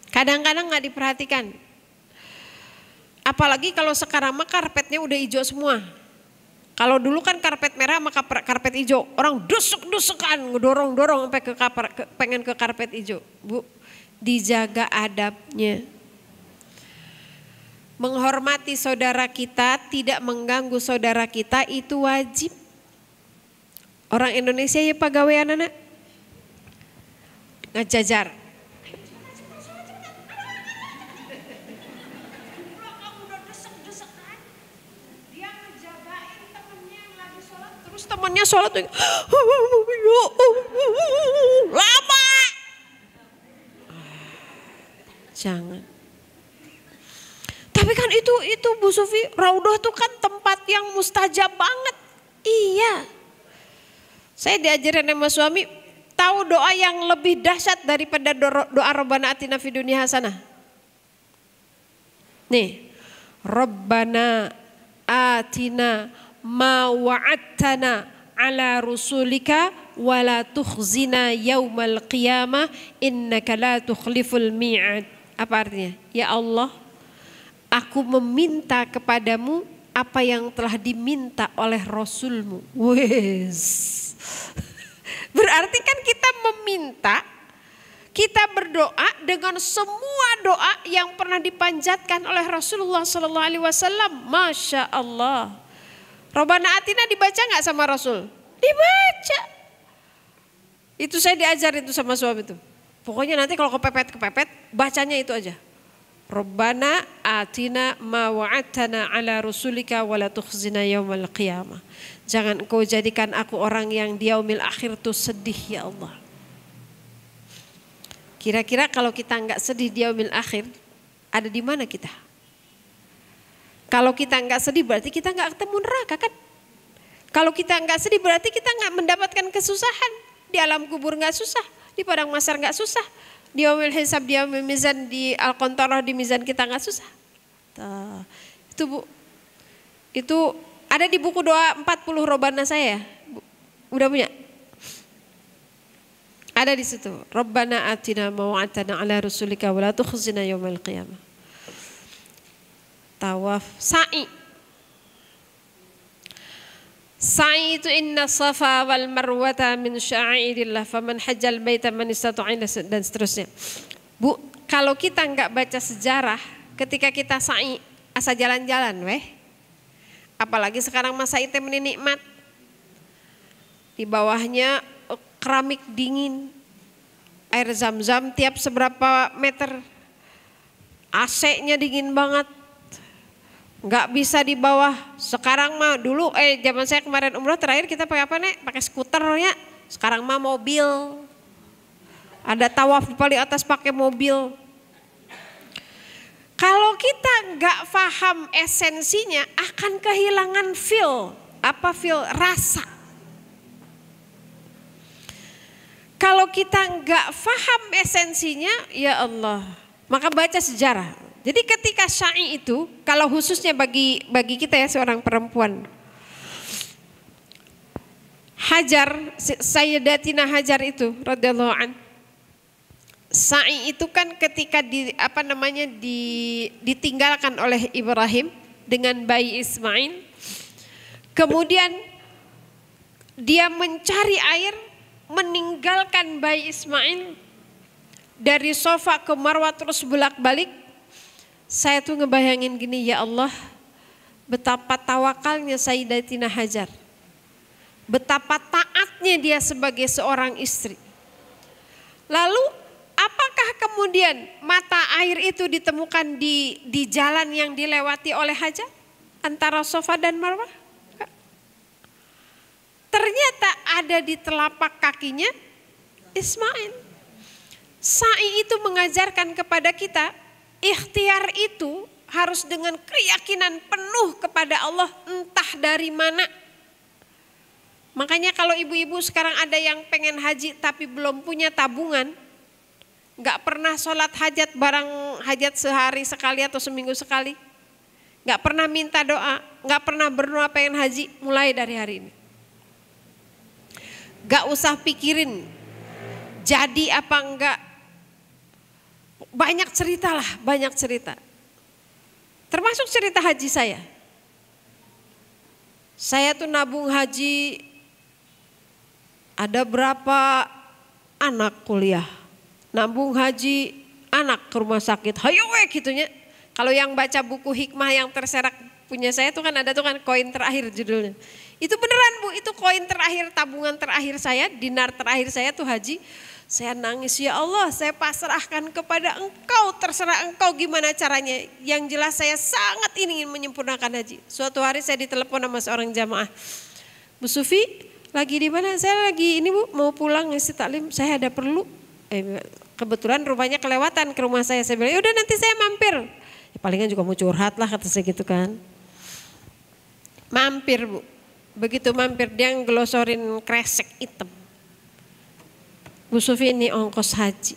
kadang-kadang gak diperhatikan. Apalagi kalau sekarang mah karpetnya udah hijau semua. Kalau dulu kan karpet merah maka karpet hijau. Orang dusuk-dusukan, ngedorong-dorong sampai pengen ke karpet hijau. Bu, dijaga adabnya. Menghormati saudara kita, tidak mengganggu saudara kita itu wajib. Orang Indonesia ya pagawean anak ngejajar. Dia ngejagain temennya yang lagi sholat, terus temennya sholat tuh lama. Jangan. Tapi kan itu Bu Sufi, Raudhah tuh kan tempat yang mustajab banget. Iya. Saya diajarin sama suami, tahu doa yang lebih dahsyat daripada doa Rabbana atina fid dunya hasanah. Nih, Rabbana atina ma wa'adtana ala rusulika wa la tukhzina yaumal qiyamah innaka la tukhliful mi'ad. Apa artinya? Ya Allah, aku meminta kepadamu apa yang telah diminta oleh Rasulmu. Wes. Berarti kan kita meminta, kita berdoa dengan semua doa yang pernah dipanjatkan oleh Rasulullah Sallallahu Alaihi Wasallam. Masya Allah. Rabbana atina dibaca nggak sama Rasul? Dibaca. Itu saya diajarin itu sama suami itu. Pokoknya nanti kalau kepepet bacanya itu aja. Rabbana atina ma wa'adtana ala rusulika wa la tukhzina yaumal qiyamah. Jangan engkau jadikan aku orang yang di yaumil akhir tuh sedih ya Allah. Kira-kira kalau kita enggak sedih di yaumil akhir, ada di mana kita? Kalau kita enggak sedih berarti kita enggak ketemu neraka kan? Kalau kita enggak sedih berarti kita enggak mendapatkan kesusahan. Di alam kubur nggak susah, di padang mahsyar nggak susah, di yaumil hisab, di yaumil mizan, di al-qantarah, di mizan kita nggak susah. Itu Bu, itu ada di buku doa 40 robana saya. Udah punya? Ada di situ. Rabbana atina ma wa'adtana ala rusulika wa la tukhzina yaumal qiyamah. Tawaf, sa'i. Sa'i itu inna safa wal marwata min sya'airillah faman hajjal baita man istata'a dan seterusnya. Bu, kalau kita enggak baca sejarah ketika kita sa'i asa jalan-jalan weh. Apalagi sekarang masa item ini nikmat. Di bawahnya keramik dingin. Air zam-zam tiap seberapa meter. AC-nya dingin banget. Nggak bisa di bawah. Sekarang mah dulu zaman saya kemarin umroh terakhir kita pakai apa nih? Pakai skuternya. Sekarang mah mobil. Ada tawaf di paling atas pakai mobil. Kalau kita nggak paham esensinya akan kehilangan feel. Apa feel? Rasa. Kalau kita nggak paham esensinya, ya Allah. Maka baca sejarah. Jadi ketika syai itu, kalau khususnya bagi kita ya seorang perempuan, Hajar, Sayyidatina Hajar itu, radhiyallahu an, syai itu kan ketika ditinggalkan oleh Ibrahim dengan bayi Ismail, kemudian dia mencari air, meninggalkan bayi Ismail dari sofa ke Marwah terus bolak-balik. Saya tuh ngebayangin gini, ya Allah, betapa tawakalnya Sayyidatina Hajar. Betapa taatnya dia sebagai seorang istri. Lalu apakah kemudian mata air itu ditemukan di jalan yang dilewati oleh Hajar? Antara Sofa dan Marwah? Ternyata ada di telapak kakinya Ismail. Sa'i itu mengajarkan kepada kita, ikhtiar itu harus dengan keyakinan penuh kepada Allah entah dari mana. Makanya kalau ibu-ibu sekarang ada yang pengen haji tapi belum punya tabungan, gak pernah sholat hajat barang hajat sehari sekali atau seminggu sekali, gak pernah minta doa, gak pernah berdoa pengen haji, mulai dari hari ini. Gak usah pikirin jadi apa enggak. Banyak cerita lah, banyak cerita. Termasuk cerita haji saya. Saya tuh nabung haji, ada berapa anak kuliah. Nabung haji, anak ke rumah sakit, hayo gitunya. Kalau yang baca buku hikmah yang terserak punya saya tuh kan ada tuh kan koin terakhir judulnya. Itu beneran Bu, itu koin terakhir, tabungan terakhir saya, dinar terakhir saya tuh haji. Saya nangis, ya Allah saya pasrahkan kepada Engkau, terserah Engkau gimana caranya. Yang jelas saya sangat ingin menyempurnakan haji. Suatu hari saya ditelepon sama seorang jamaah. Bu Sufi lagi di mana? Saya lagi ini Bu, mau pulang ngisi taklim, saya ada perlu. Kebetulan rumahnya kelewatan ke rumah saya. Saya bilang, yaudah nanti saya mampir. Ya, palingan juga mau curhat lah kata saya gitu kan. Mampir Bu. Begitu mampir dia nggelosorin kresek hitam. Bu Sufi ini ongkos haji.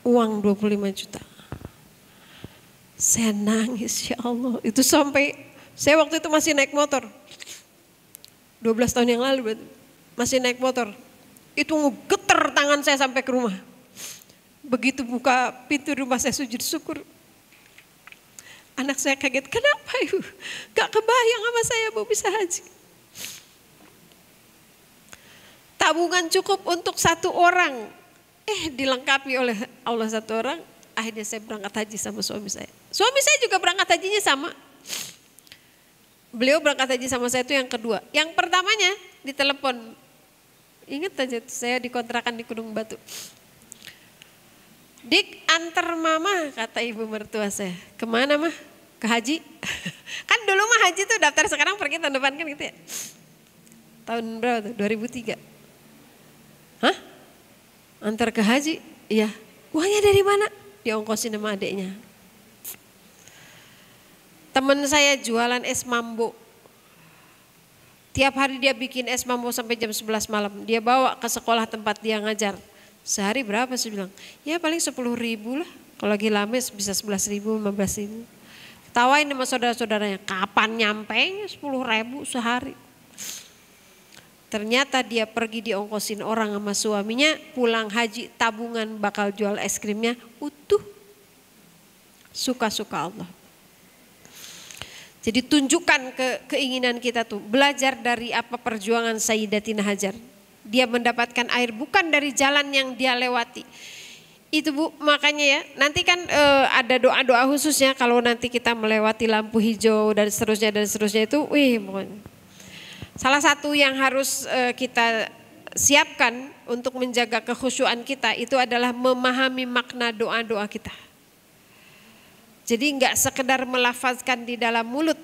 Uang 25 juta. Saya nangis, ya Allah. Itu sampai, saya waktu itu masih naik motor. 12 tahun yang lalu masih naik motor. Itu ngegeter tangan saya sampai ke rumah. Begitu buka pintu rumah saya sujud syukur. Anak saya kaget, kenapa Ibu? Gak kebayang sama saya Bu bisa haji. Tabungan cukup untuk satu orang. Dilengkapi oleh Allah satu orang. Akhirnya saya berangkat haji sama suami saya. Suami saya juga berangkat hajinya sama. Beliau berangkat haji sama saya itu yang kedua. Yang pertamanya ditelepon. Ingat aja saya dikontrakan di Gunung Batu. Dik antar mama kata ibu mertua saya. Kemana mah? Ke haji. Kan dulu mah haji tuh daftar sekarang pergi tahun depan kan gitu ya. Tahun berapa tuh? 2003. Hah? Antar ke haji? Iya. Uangnya dari mana? Diongkosin sama adiknya. Temen saya jualan es mambo. Tiap hari dia bikin es mambo sampai jam 11 malam. Dia bawa ke sekolah tempat dia ngajar. Sehari berapa sih bilang? Ya paling 10.000 lah. Kalau lagi lama bisa 11.000, 15.000. Tawain sama saudara-saudaranya, kapan nyampainya 10.000 sehari. Ternyata dia pergi diongkosin orang sama suaminya, pulang haji tabungan bakal jual es krimnya utuh. Suka-suka Allah. Jadi tunjukkan keinginan kita tuh, belajar dari apa perjuangan Sayyidatina Hajar. Dia mendapatkan air bukan dari jalan yang dia lewati. Itu Bu, makanya ya, nanti kan ada doa-doa khususnya kalau nanti kita melewati lampu hijau dan seterusnya itu, salah satu yang harus kita siapkan untuk menjaga kekhusyuan kita itu adalah memahami makna doa-doa kita. Jadi enggak sekedar melafazkan di dalam mulut,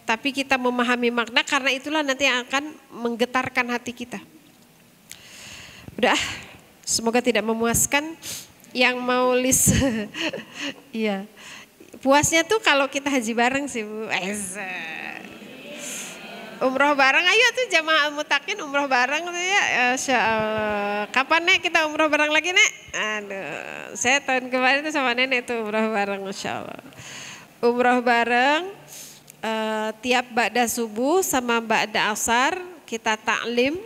tapi kita memahami makna, karena itulah nanti yang akan menggetarkan hati kita. Udah, semoga tidak memuaskan. Yang mau list, iya. Puasnya tuh kalau kita haji bareng sih Bu. Umroh bareng, ayo tuh jamaah Al-Mutakin umroh bareng tuh ya. Insya Allah. Kapan Nek kita umroh bareng lagi Nek? Aduh, saya tahun kemarin tuh sama Nenek tuh umroh bareng, Insya Allah. Umroh bareng, tiap ba'da subuh sama ba'da asar kita taklim,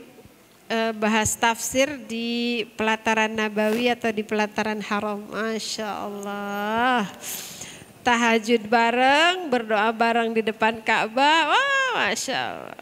bahas tafsir di pelataran Nabawi atau di pelataran Haram. Masya Allah. Tahajud bareng, berdoa bareng di depan Ka'bah. Wah, Masya Allah.